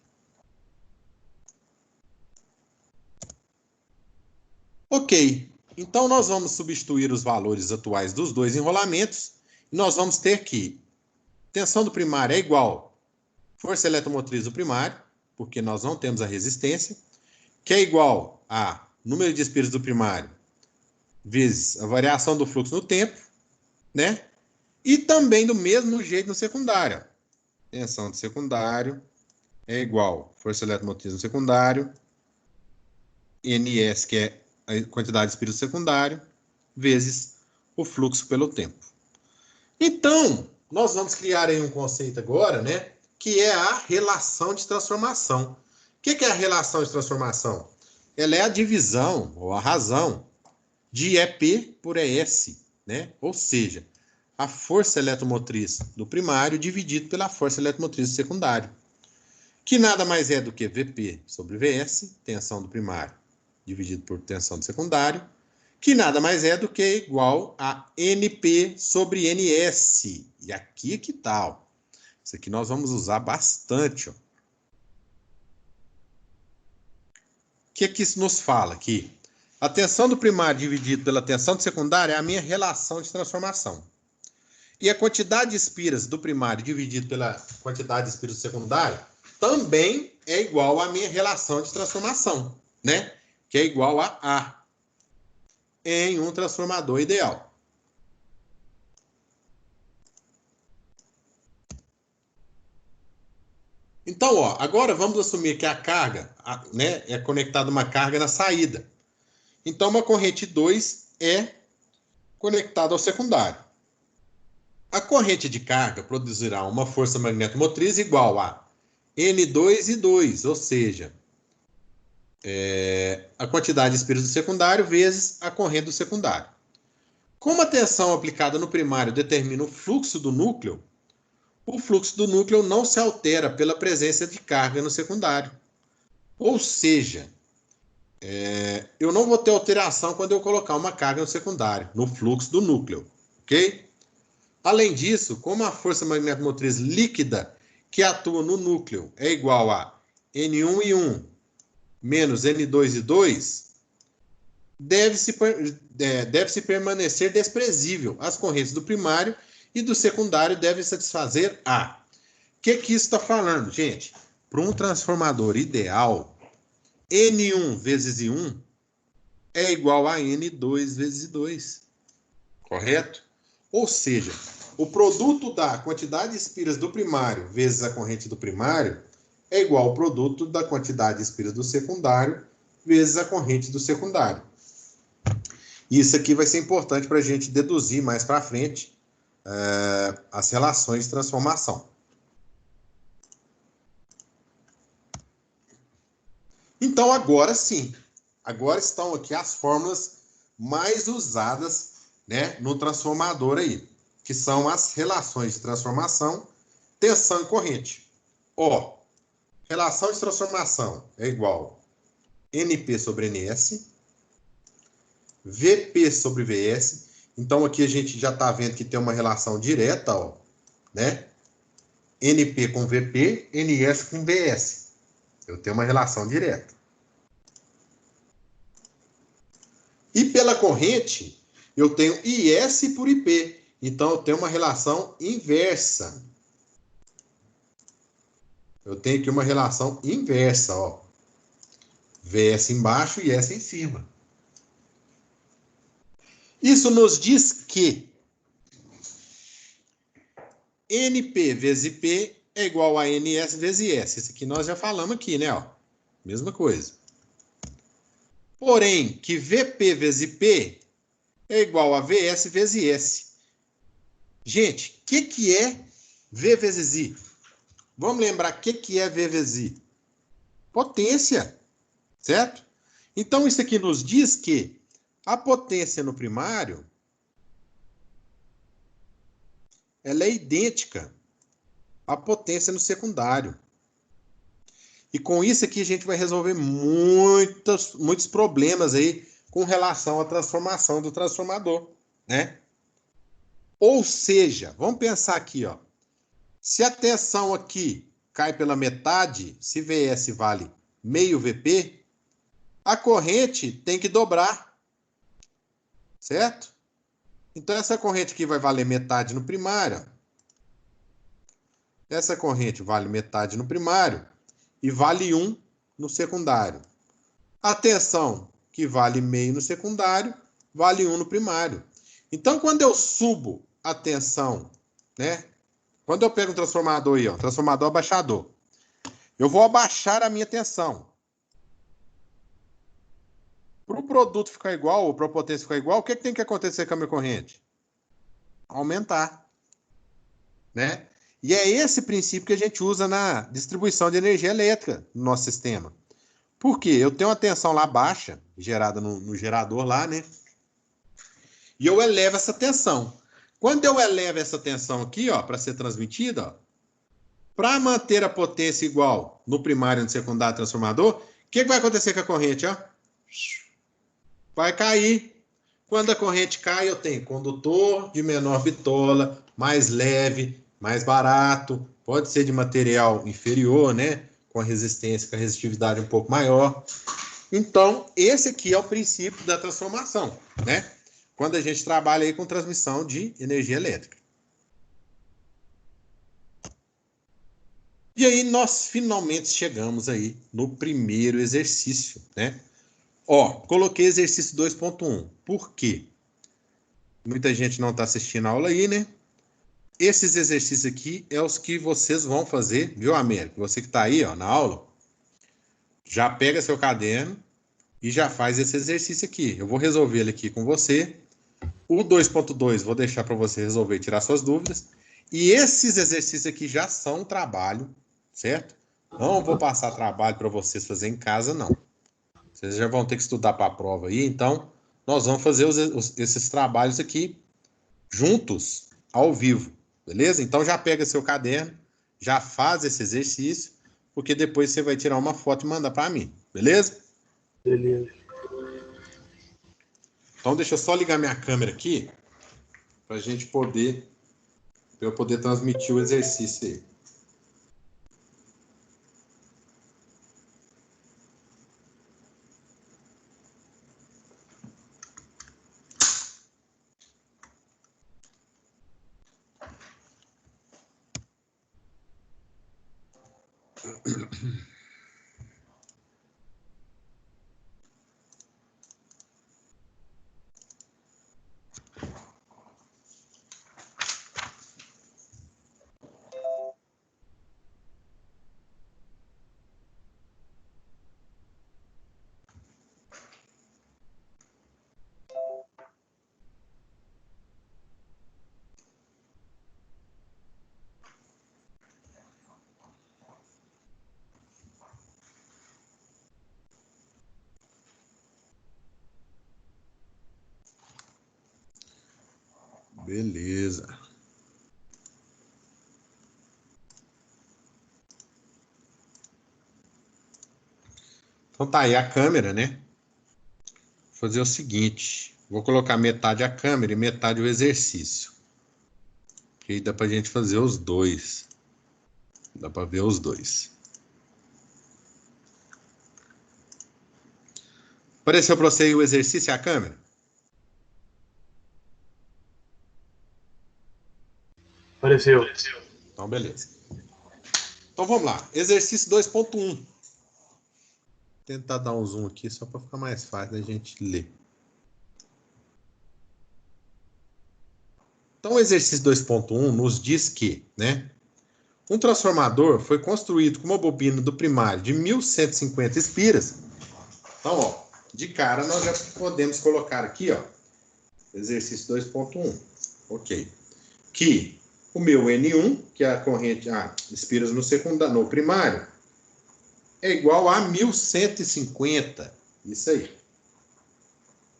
Ok, então nós vamos substituir os valores atuais dos dois enrolamentos, e nós vamos ter que tensão do primário é igual força eletromotriz do primário, porque nós não temos a resistência, que é igual a número de espiras do primário vezes a variação do fluxo no tempo, né? E também do mesmo jeito no secundário. Tensão do secundário é igual força eletromotriz no secundário, NS, que é a quantidade de espiras do secundário, vezes o fluxo pelo tempo. Então, nós vamos criar aí um conceito agora, né? Que é a relação de transformação. O que é a relação de transformação? Ela é a divisão, ou a razão, de EP por ES, né? Ou seja, a força eletromotriz do primário dividido pela força eletromotriz do secundário, que nada mais é do que VP sobre VS, tensão do primário, dividido por tensão do secundário, que nada mais é do que igual a NP sobre NS. E aqui que tal? Isso aqui nós vamos usar bastante, ó. O que isso nos fala aqui? A tensão do primário dividido pela tensão do secundário é a minha relação de transformação. E a quantidade de espiras do primário dividido pela quantidade de espiras do secundário também é igual à minha relação de transformação, né? Que é igual a A em um transformador ideal. Então, ó, agora vamos assumir que a carga, né, é conectada uma carga na saída. Então, uma corrente 2 é conectada ao secundário. A corrente de carga produzirá uma força magnetomotriz igual a N2 e 2, ou seja, a quantidade de espiras do secundário vezes a corrente do secundário. Como a tensão aplicada no primário determina o fluxo do núcleo, o fluxo do núcleo não se altera pela presença de carga no secundário. Ou seja, eu não vou ter alteração quando eu colocar uma carga no secundário, no fluxo do núcleo, ok? Além disso, como a força magnetomotriz líquida que atua no núcleo é igual a N1 e 1 menos N2 e 2, deve-se permanecer desprezível. As correntes do primário e do secundário devem satisfazer A. O que isso está falando, gente? Para um transformador ideal, N1 vezes I1 é igual a N2 vezes I2. Correto? Ou seja, o produto da quantidade de espiras do primário vezes a corrente do primário é igual ao produto da quantidade de espiras do secundário vezes a corrente do secundário. Isso aqui vai ser importante para a gente deduzir mais para frente as relações de transformação. Então, agora sim, agora estão aqui as fórmulas mais usadas, né, no transformador aí, que são as relações de transformação, tensão e corrente. Ó, relação de transformação é igual NP sobre NS, VP sobre VS. Então, aqui a gente já está vendo que tem uma relação direta, ó, né? NP com VP, NS com VS. Eu tenho uma relação direta. E pela corrente, eu tenho IS por IP. Então, eu tenho uma relação inversa. Eu tenho aqui uma relação inversa, ó. VS embaixo e IS em cima. Isso nos diz que NP vezes IP é igual a NS vezes IS. Isso aqui nós já falamos aqui, né? Ó, mesma coisa. Porém, que VP vezes IP é igual a VS vezes IS. Gente, o que é V vezes I? Vamos lembrar o que é V vezes I? Potência, certo? Então, isso aqui nos diz que a potência no primário ela é idêntica à potência no secundário. E com isso aqui a gente vai resolver muitos problemas aí com relação à transformação do transformador, né? Ou seja, vamos pensar aqui, ó. Se a tensão aqui cai pela metade, se VS vale meio VP, a corrente tem que dobrar, certo? Então essa corrente aqui vai valer metade no primário. Essa corrente vale metade no primário e vale 1 no secundário. A tensão, que vale meio no secundário, vale 1 no primário. Então, quando eu subo a tensão, né? Quando eu pego um transformador aí, ó, transformador abaixador, eu vou abaixar a minha tensão. Para o produto ficar igual, ou para a potência ficar igual, o que tem que acontecer com a minha corrente? Aumentar, né? E é esse princípio que a gente usa na distribuição de energia elétrica no nosso sistema. Por quê? Eu tenho uma tensão lá baixa, gerada no gerador lá, né? E eu elevo essa tensão. Quando eu elevo essa tensão aqui, ó, para ser transmitida, para manter a potência igual no primário e no secundário transformador, o que vai acontecer com a corrente, ó? Vai cair. Quando a corrente cai, eu tenho condutor de menor bitola, mais leve, mais barato, pode ser de material inferior, né? Com a resistência, com a resistividade um pouco maior. Então, esse aqui é o princípio da transformação, né? Quando a gente trabalha aí com transmissão de energia elétrica. E aí nós finalmente chegamos aí no primeiro exercício, né? Ó, coloquei exercício 2.1. Por quê? Muita gente não está assistindo a aula aí, né? Esses exercícios aqui é os que vocês vão fazer, viu, Américo? Você que está aí, ó, na aula, já pega seu caderno e já faz esse exercício aqui. Eu vou resolver ele aqui com você. O 2.2 vou deixar para você resolver e tirar suas dúvidas. E esses exercícios aqui já são trabalho, certo? Não vou passar trabalho para vocês fazer em casa, não. Vocês já vão ter que estudar para a prova aí, então nós vamos fazer esses trabalhos aqui juntos, ao vivo, beleza? Então já pega seu caderno, já faz esse exercício, porque depois você vai tirar uma foto e mandar para mim, beleza? Beleza. Então deixa eu só ligar minha câmera aqui, para eu poder transmitir o exercício aí. Beleza. Então tá aí a câmera, né? Vou fazer o seguinte. Vou colocar metade a câmera e metade o exercício. Que aí dá pra gente fazer os dois. Dá pra ver os dois. Apareceu para você aí o exercício e a câmera? Apareceu. Então, beleza. Então, vamos lá. Exercício 2.1. Tentar dar um zoom aqui só para ficar mais fácil da gente ler. Então, o exercício 2.1 nos diz que, né, um transformador foi construído com uma bobina do primário de 1150 espiras. Então, ó, de cara nós já podemos colocar aqui, ó, exercício 2.1. Ok. Que o meu N1, que é a corrente, espiras no secundário, no primário, é igual a 1150. Isso aí.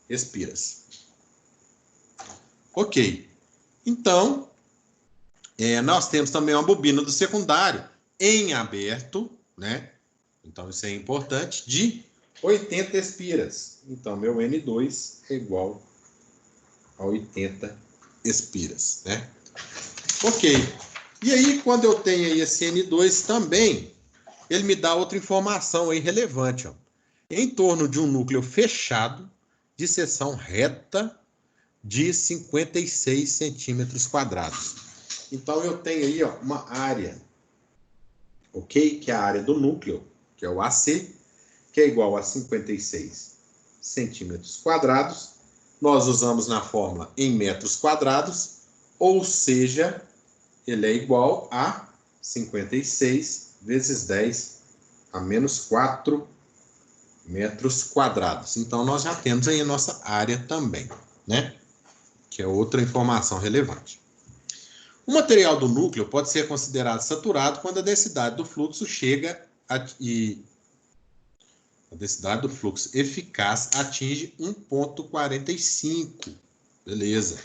Espiras. Ok. Então, nós temos também uma bobina do secundário em aberto, né? Então, isso é importante, de 80 espiras. Então, meu N2 é igual a 80 espiras, né? Ok. E aí, quando eu tenho aí esse N2 também, ele me dá outra informação aí relevante, ó. Em torno de um núcleo fechado, de seção reta, de 56 centímetros quadrados. Então, eu tenho aí, ó, uma área, ok? Que é a área do núcleo, que é o AC, que é igual a 56 centímetros quadrados. Nós usamos na fórmula em metros quadrados, ou seja, ele é igual a 56 vezes 10 a menos 4 metros quadrados. Então, nós já temos aí a nossa área também, né? Que é outra informação relevante. O material do núcleo pode ser considerado saturado quando a densidade do fluxo chega a densidade do fluxo eficaz atinge 1,45. Beleza.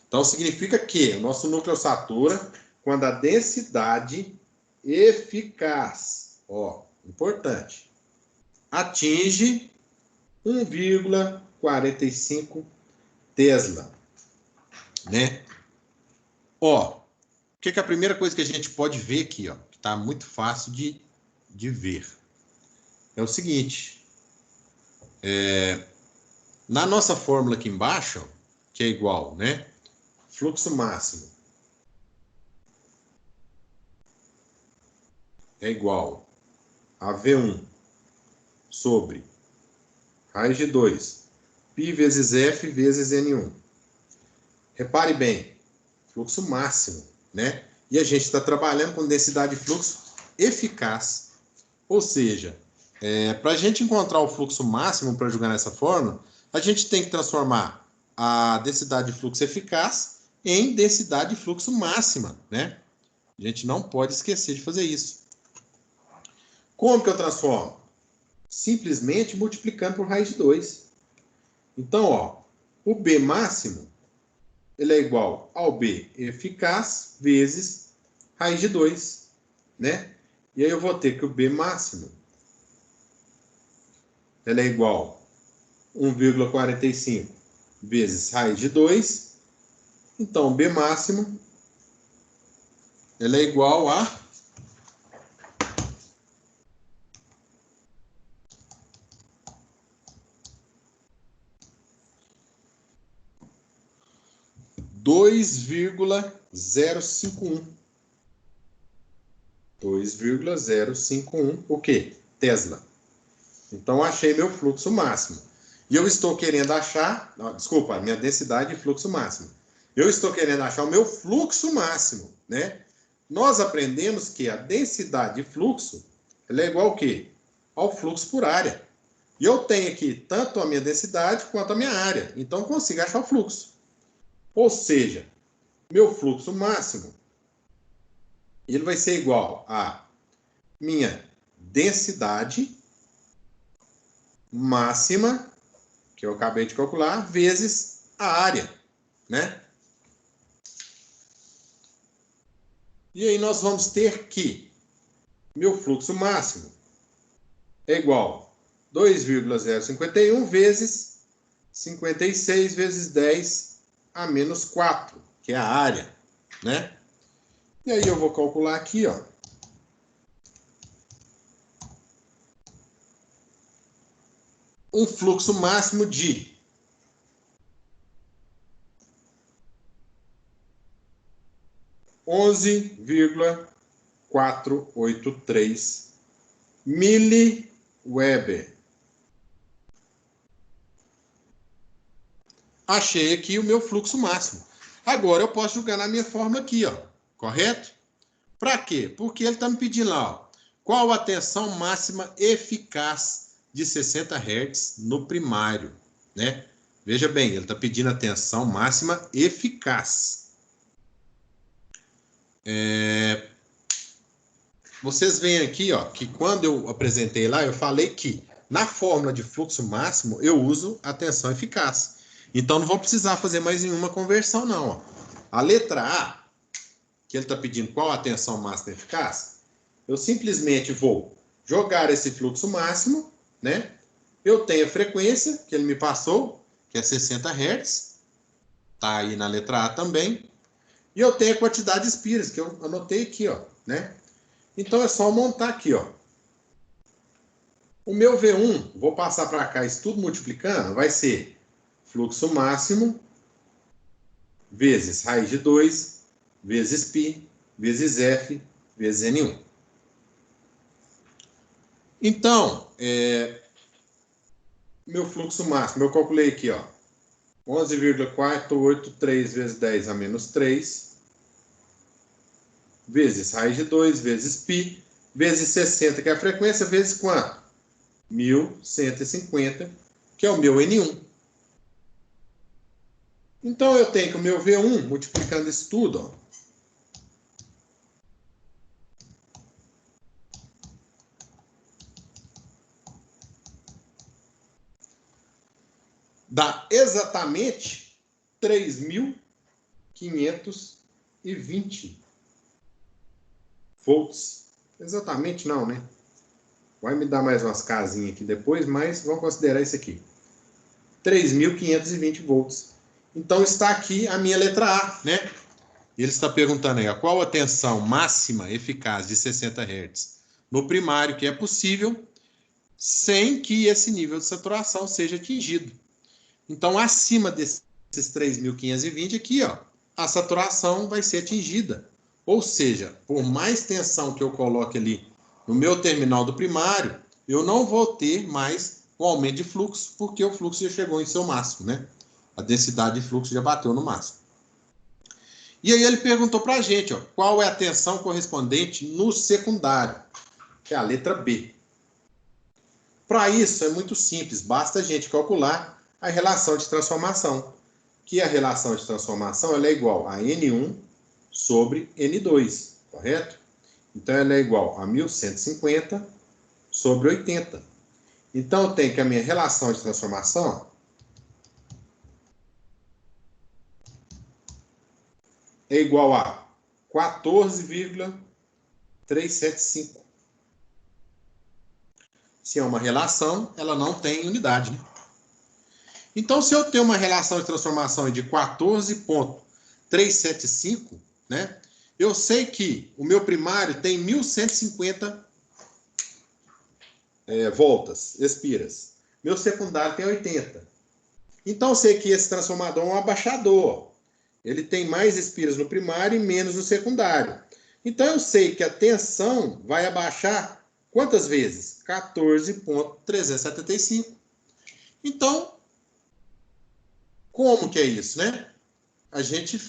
Então, significa que o nosso núcleo satura quando a densidade eficaz, ó, importante, atinge 1,45 Tesla, né? Ó, o que é a primeira coisa que a gente pode ver aqui, ó, que está muito fácil de ver, é o seguinte, na nossa fórmula aqui embaixo, ó, que é igual, né? Fluxo máximo é igual a V1 sobre raiz de 2, π vezes F vezes N1. Repare bem, fluxo máximo, né? E a gente está trabalhando com densidade de fluxo eficaz. Ou seja, para a gente encontrar o fluxo máximo para jogar nessa fórmula, a gente tem que transformar a densidade de fluxo eficaz em densidade de fluxo máxima, né? A gente não pode esquecer de fazer isso. Como que eu transformo? Simplesmente multiplicando por raiz de 2. Então, ó, o B máximo ele é igual ao B eficaz vezes raiz de 2, né? E aí eu vou ter que o B máximo ele é igual a 1,45 vezes raiz de 2. Então, B máximo ele é igual a 2,051. 2,051 o quê? Tesla. Então, achei meu fluxo máximo. E eu estou querendo achar... Desculpa, minha densidade de fluxo máximo. Eu estou querendo achar o meu fluxo máximo, né? Nós aprendemos que a densidade de fluxo ela é igual ao quê? Ao fluxo por área. E eu tenho aqui tanto a minha densidade quanto a minha área. Então, eu consigo achar o fluxo. Ou seja, meu fluxo máximo ele vai ser igual a minha densidade máxima, que eu acabei de calcular, vezes a área, né? E aí nós vamos ter que meu fluxo máximo é igual a 2,051 vezes 56 vezes 10 a menos 4, que é a área, né? E aí eu vou calcular aqui, ó. Um fluxo máximo de 11,483 miliweber. Achei aqui o meu fluxo máximo. Agora eu posso jogar na minha fórmula aqui, ó. Correto? Para quê? Porque ele está me pedindo lá, ó, qual a tensão máxima eficaz de 60 Hz no primário, né? Veja bem, ele está pedindo a tensão máxima eficaz. Vocês veem aqui, ó, que quando eu apresentei lá, eu falei que na fórmula de fluxo máximo eu uso a tensão eficaz. Então não vou precisar fazer mais nenhuma conversão, não. Ó. A letra A, que ele está pedindo qual a tensão máxima eficaz, eu simplesmente vou jogar esse fluxo máximo, né? Eu tenho a frequência que ele me passou, que é 60 Hz, tá aí na letra A também, e eu tenho a quantidade de espiras, que eu anotei aqui, ó, né? Então é só montar aqui, ó. O meu V1, vou passar para cá, isso tudo multiplicando, vai ser fluxo máximo vezes raiz de 2, vezes π, vezes f, vezes N1. Então, meu fluxo máximo, eu calculei aqui, ó, 11,483 vezes 10 a menos 3, vezes raiz de 2, vezes π, vezes 60, que é a frequência, vezes quanto? 1150, que é o meu N1. Então, eu tenho que o meu V1, multiplicando isso tudo, ó, dá exatamente 3.520 volts. Exatamente não, né? Vai me dar mais umas casinhas aqui depois, mas vamos considerar isso aqui. 3.520 volts. Então está aqui a minha letra A, né? Ele está perguntando aí, ó, qual a tensão máxima eficaz de 60 Hz no primário que é possível sem que esse nível de saturação seja atingido. Então, acima desses 3.520 aqui, ó, a saturação vai ser atingida. Ou seja, por mais tensão que eu coloque ali no meu terminal do primário, eu não vou ter mais um aumento de fluxo, porque o fluxo já chegou em seu máximo, né? A densidade de fluxo já bateu no máximo. E aí ele perguntou para a gente, ó, qual é a tensão correspondente no secundário, que é a letra B. Para isso é muito simples, basta a gente calcular a relação de transformação, que a relação de transformação ela é igual a N1 sobre N2, correto? Então ela é igual a 1150 sobre 80. Então eu tenho que a minha relação de transformação é igual a 14,375. Se é uma relação, ela não tem unidade, né? Então, se eu tenho uma relação de transformação de 14,375, né? Eu sei que o meu primário tem 1150 voltas, espiras. Meu secundário tem 80. Então, eu sei que esse transformador é um abaixador. Ele tem mais espiras no primário e menos no secundário. Então, eu sei que a tensão vai abaixar quantas vezes? 14,375. Então, como que é isso, né? A gente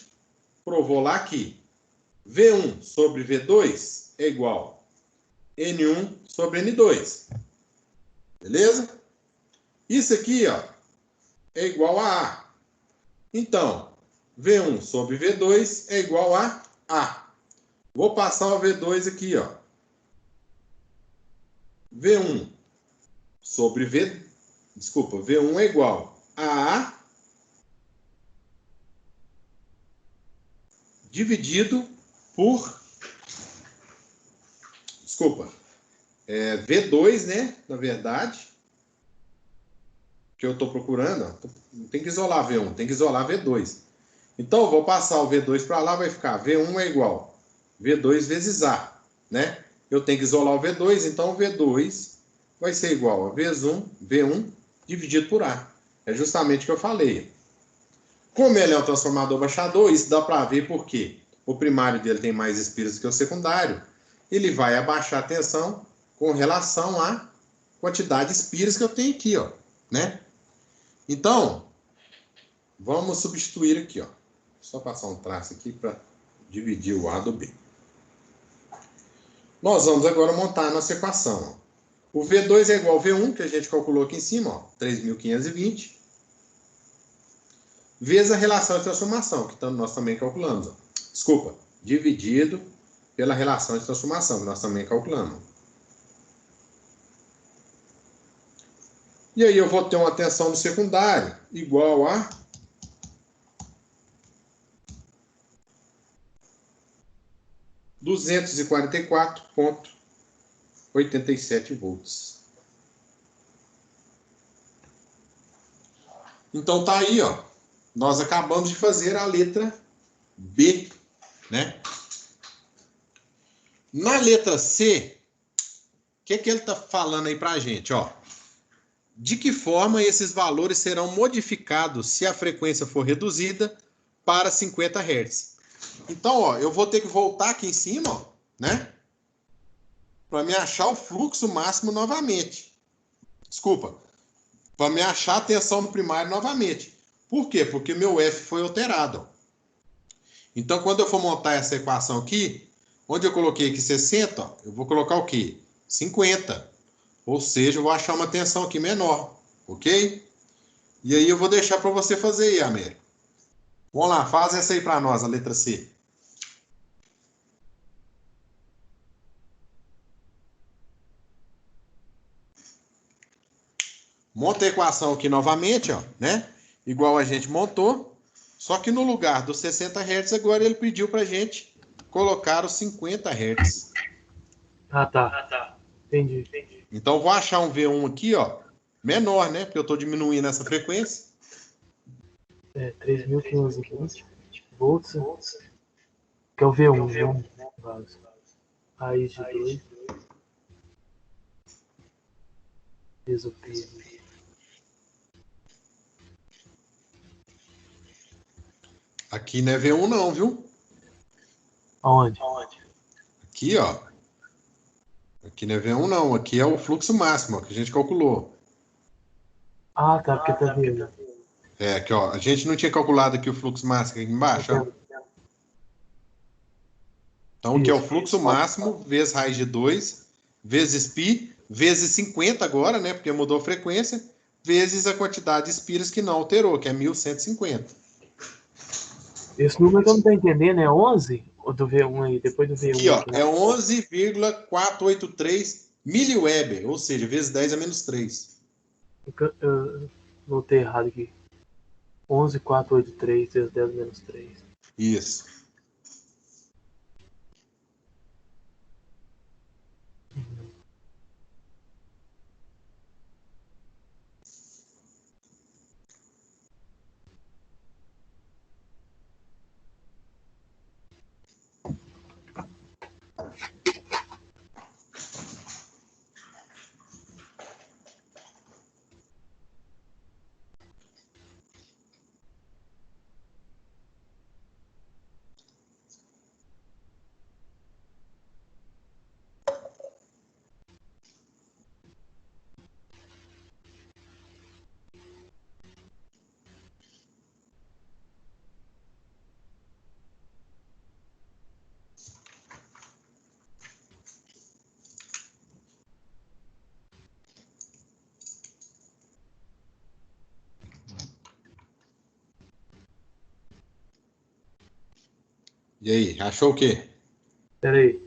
provou lá que V1 sobre V2 é igual a N1 sobre N2. Beleza? Isso aqui, ó, é igual a A. Então, V1 sobre V2 é igual a A. Vou passar o V2 aqui, ó. V1 sobre V... Desculpa, V1 é igual a A dividido por Desculpa. V2, né? Na verdade. Que eu estou procurando. Ó, tem que isolar V1, tem que isolar V2. Então, eu vou passar o V2 para lá, vai ficar V1 é igual V2 vezes A, né? Eu tenho que isolar o V2, então o V2 vai ser igual a V1 dividido por A. É justamente o que eu falei. Como ele é um transformador baixador, isso dá para ver porque o primário dele tem mais espiras que o secundário. Ele vai abaixar a tensão com relação à quantidade de espiras que eu tenho aqui, ó, né? Então, vamos substituir aqui, ó. Só passar um traço aqui para dividir o A do B. Nós vamos agora montar a nossa equação. Ó. O V2 é igual ao V1, que a gente calculou aqui em cima, ó, 3.520, vezes a relação de transformação, que nós também calculamos. Ó. Desculpa, dividido pela relação de transformação, que nós também calculamos. E aí eu vou ter uma tensão do secundário igual a 244,87 volts. Então tá aí, ó. Nós acabamos de fazer a letra B, né? Na letra C, o que ele está falando aí para a gente? Ó, de que forma esses valores serão modificados se a frequência for reduzida para 50 Hz? Então, ó, eu vou ter que voltar aqui em cima, ó, né? Para me achar o fluxo máximo novamente. Desculpa. Para me achar a tensão no primário novamente. Por quê? Porque meu F foi alterado. Ó. Então, quando eu for montar essa equação aqui, onde eu coloquei aqui 60, ó, eu vou colocar o quê? 50. Ou seja, eu vou achar uma tensão aqui menor. Ok? E aí eu vou deixar para você fazer aí, Américo. Vamos lá, faz essa aí para nós, a letra C. Monta a equação aqui novamente, ó, né? Igual a gente montou. Só que no lugar dos 60 Hz, agora ele pediu para a gente colocar os 50 Hz. Ah, tá. Entendi. Então, vou achar um V1 aqui, ó, menor, né? Porque eu estou diminuindo essa frequência. 3.520 volts, que é o V1, né? Raiz de 2 vezes o P. Aqui não é V1 não, viu? Aonde? Aqui, ó. Aqui não é V1 não. Aqui é o fluxo máximo, ó, que a gente calculou. Ah, tá, porque tá V1. Aqui, ó. A gente não tinha calculado aqui o fluxo máximo aqui embaixo, ó. Então, aqui é o fluxo máximo vezes raiz de 2, vezes π, vezes 50 agora, né? Porque mudou a frequência, vezes a quantidade de espiras que não alterou, que é 1150. Esse número que eu não tô entendendo é 11? Ou do V1 aí, depois do V1? Aqui, ó, é 11,483 miliweber, ou seja, vezes 10 a menos 3. Eu notei errado aqui. 11.483 vezes 10 menos 3. Isso. E aí, achou o quê? Pera aí.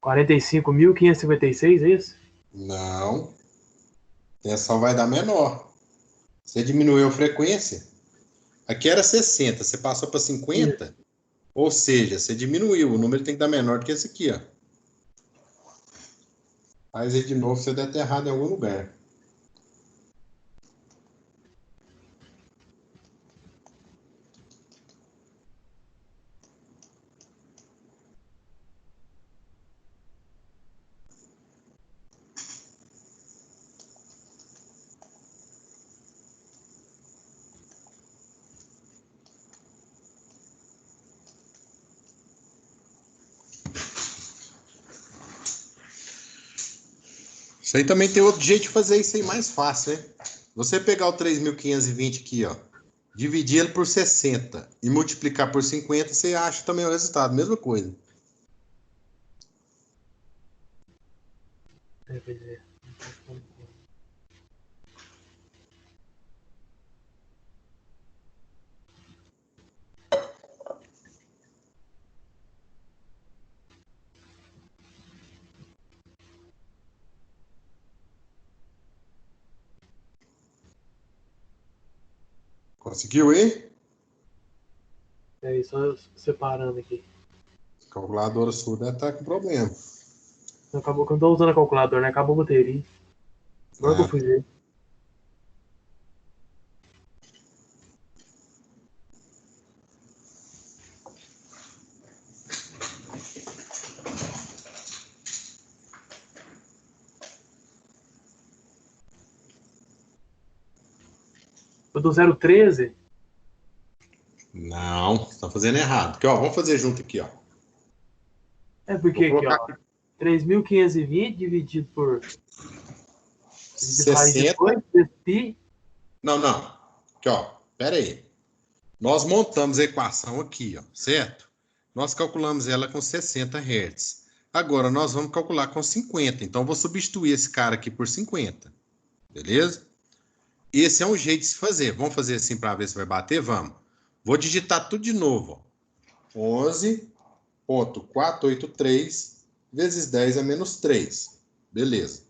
45.556, é isso? Não. A tensão vai dar menor. Você diminuiu a frequência. Aqui era 60, você passou para 50. Ou seja, você diminuiu. O número tem que dar menor do que esse aqui, ó. Faz aí de novo, você deve ter errado em algum lugar. Isso aí também tem outro jeito de fazer isso aí mais fácil, né? Você pegar o 3.520 aqui, ó, dividir ele por 60 e multiplicar por 50, você acha também o resultado, mesma coisa. Pois é. Conseguiu aí? É isso, só separando aqui. A calculadora sua deve estar com problema. Acabou que eu não tô usando a calculadora, né? Acabou a bateria. Agora que eu fui ver. Eu do 013? Não, você está fazendo errado. Aqui, ó, vamos fazer junto aqui, ó. É porque aqui, ó. 3.520 dividido por raiz de 60. 2, vezes π. Não, não. Aqui, ó. Pera aí. Nós montamos a equação aqui, ó, certo? Nós calculamos ela com 60 Hz. Agora, nós vamos calcular com 50. Então, eu vou substituir esse cara aqui por 50. Beleza? Esse é um jeito de se fazer. Vamos fazer assim para ver se vai bater? Vamos. Vou digitar tudo de novo. 11,483 vezes 10 a menos 3. Beleza.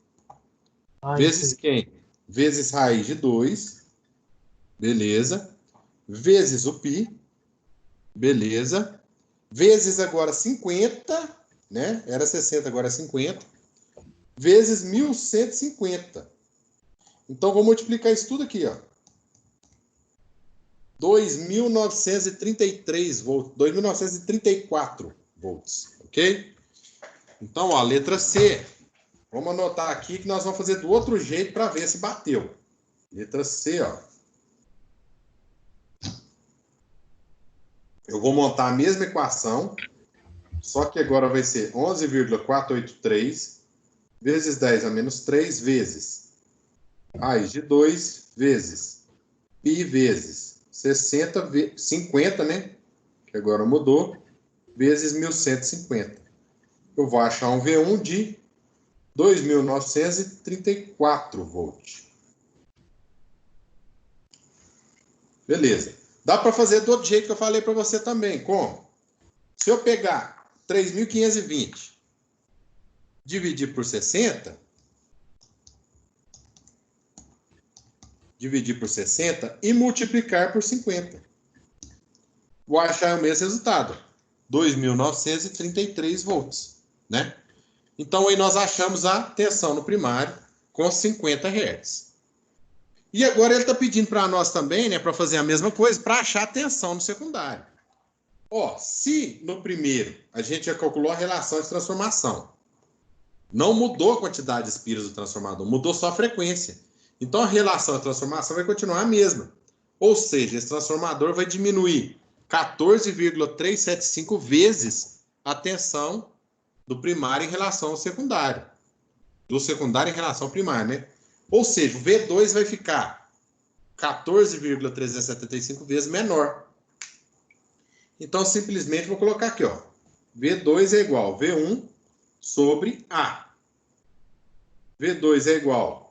Vezes quem? Vezes raiz de 2. Beleza. Vezes o π. Beleza. Vezes agora 50, né? Era 60, agora é 50. Vezes 1150. Então, vou multiplicar isso tudo aqui, ó. 2.933 volts, 2.934 volts, ok? Então, ó, letra C. Vamos anotar aqui que nós vamos fazer do outro jeito para ver se bateu. Letra C, ó. Eu vou montar a mesma equação, só que agora vai ser 11,483 vezes 10 a menos 3 vezes raiz de 2 vezes π vezes 50, né? Que agora mudou, vezes 1150. Eu vou achar um V1 de 2.934 volts. Beleza. Dá para fazer do outro jeito que eu falei para você também. Como? Se eu pegar 3.520, dividir por 60, e multiplicar por 50. Vou achar o mesmo resultado. 2.933 volts, né? Então, aí nós achamos a tensão no primário com 50 Hz. E agora ele está pedindo para nós também, né, para fazer a mesma coisa, para achar a tensão no secundário. Ó, se no primeiro a gente já calculou a relação de transformação, não mudou a quantidade de espiras do transformador, mudou só a frequência. Então a relação de transformação vai continuar a mesma. Ou seja, esse transformador vai diminuir 14,375 vezes a tensão do primário em relação ao secundário. Do secundário em relação ao primário, né? Ou seja, o V2 vai ficar 14,375 vezes menor. Então, simplesmente vou colocar aqui, ó. V2 é igual a V1 sobre A. V2 é igual a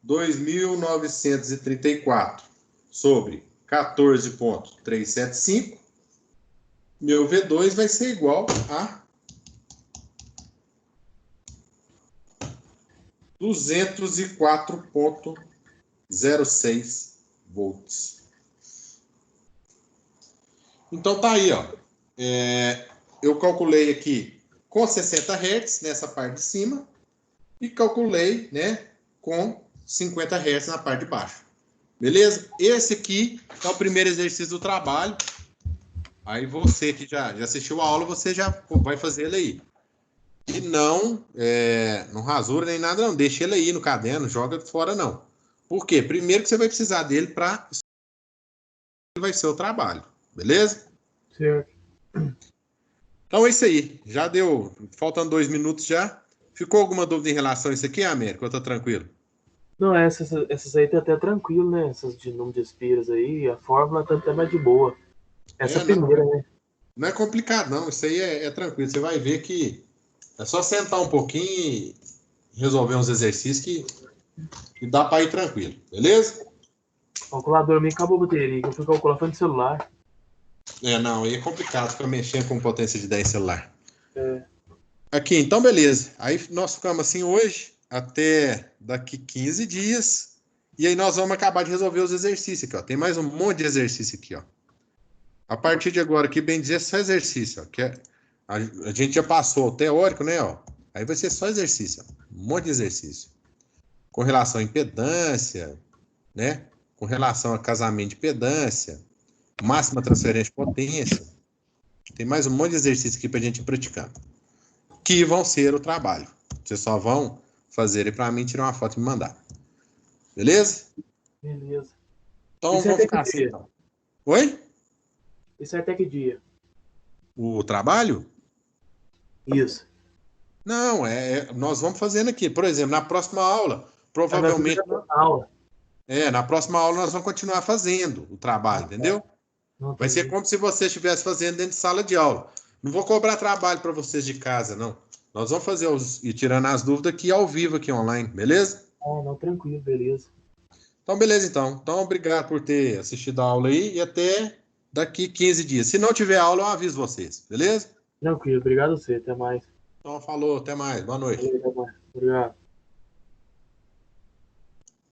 2.934 sobre 14,375. Meu V2 vai ser igual a 204,06 volts. Então tá aí, ó. Eu calculei aqui com 60 Hz nessa parte de cima e calculei, né, com 50 Hz na parte de baixo. Beleza? Esse aqui é o primeiro exercício do trabalho. Aí você que já assistiu a aula, você já vai fazer ele aí. E não rasura nem nada, não. Deixa ele aí no caderno, joga fora, não. Por quê? Primeiro que você vai precisar dele para vai ser o trabalho. Beleza? Certo. Então é isso aí. Já deu. Faltando 2 minutos já. Ficou alguma dúvida em relação a isso aqui, Américo? Ou tá tranquilo? Não, essas aí tá até tranquilo, né? Essas de número de espiras aí, a fórmula tá até mais de boa. Essa primeira, né? Não é complicado, não. Isso aí é tranquilo. Você vai ver que é só sentar um pouquinho e resolver uns exercícios que dá para ir tranquilo. Beleza? O calculador me acabou a bateria, que eu fui calcular foi no celular. Não, aí é complicado ficar mexendo com potência de 10 celular. É. Aqui, então beleza. Aí nós ficamos assim hoje, até daqui 15 dias. E aí nós vamos acabar de resolver os exercícios aqui, ó. Tem mais um monte de exercício aqui, ó. A partir de agora aqui, bem dizer, é só exercício, ó. Que a gente já passou o teórico, né, ó. Aí vai ser só exercício, ó. Um monte de exercício. Com relação à impedância, né? Com relação a casamento de impedância, máxima transferência de potência. Tem mais um monte de exercício aqui pra gente ir praticando. Que vão ser o trabalho. Vocês só vão fazer para mim, tirar uma foto e me mandar. Beleza? Beleza. Então vamos ficar assim, então. Oi? Isso é até que dia? O trabalho? Isso. Não, nós vamos fazendo aqui. Por exemplo, na próxima aula, provavelmente. Na próxima aula nós vamos continuar fazendo o trabalho, entendeu? Vai ser como se você estivesse fazendo dentro de sala de aula. Não vou cobrar trabalho para vocês de casa, não. Nós vamos fazer e tirando as dúvidas aqui ao vivo, aqui online, beleza? Não, tranquilo, beleza. Então, beleza, então. Então, obrigado por ter assistido a aula aí e até daqui 15 dias. Se não tiver aula, eu aviso vocês, beleza? Tranquilo, obrigado a você, até mais. Então, falou, até mais, boa noite. Valeu, até mais. Obrigado.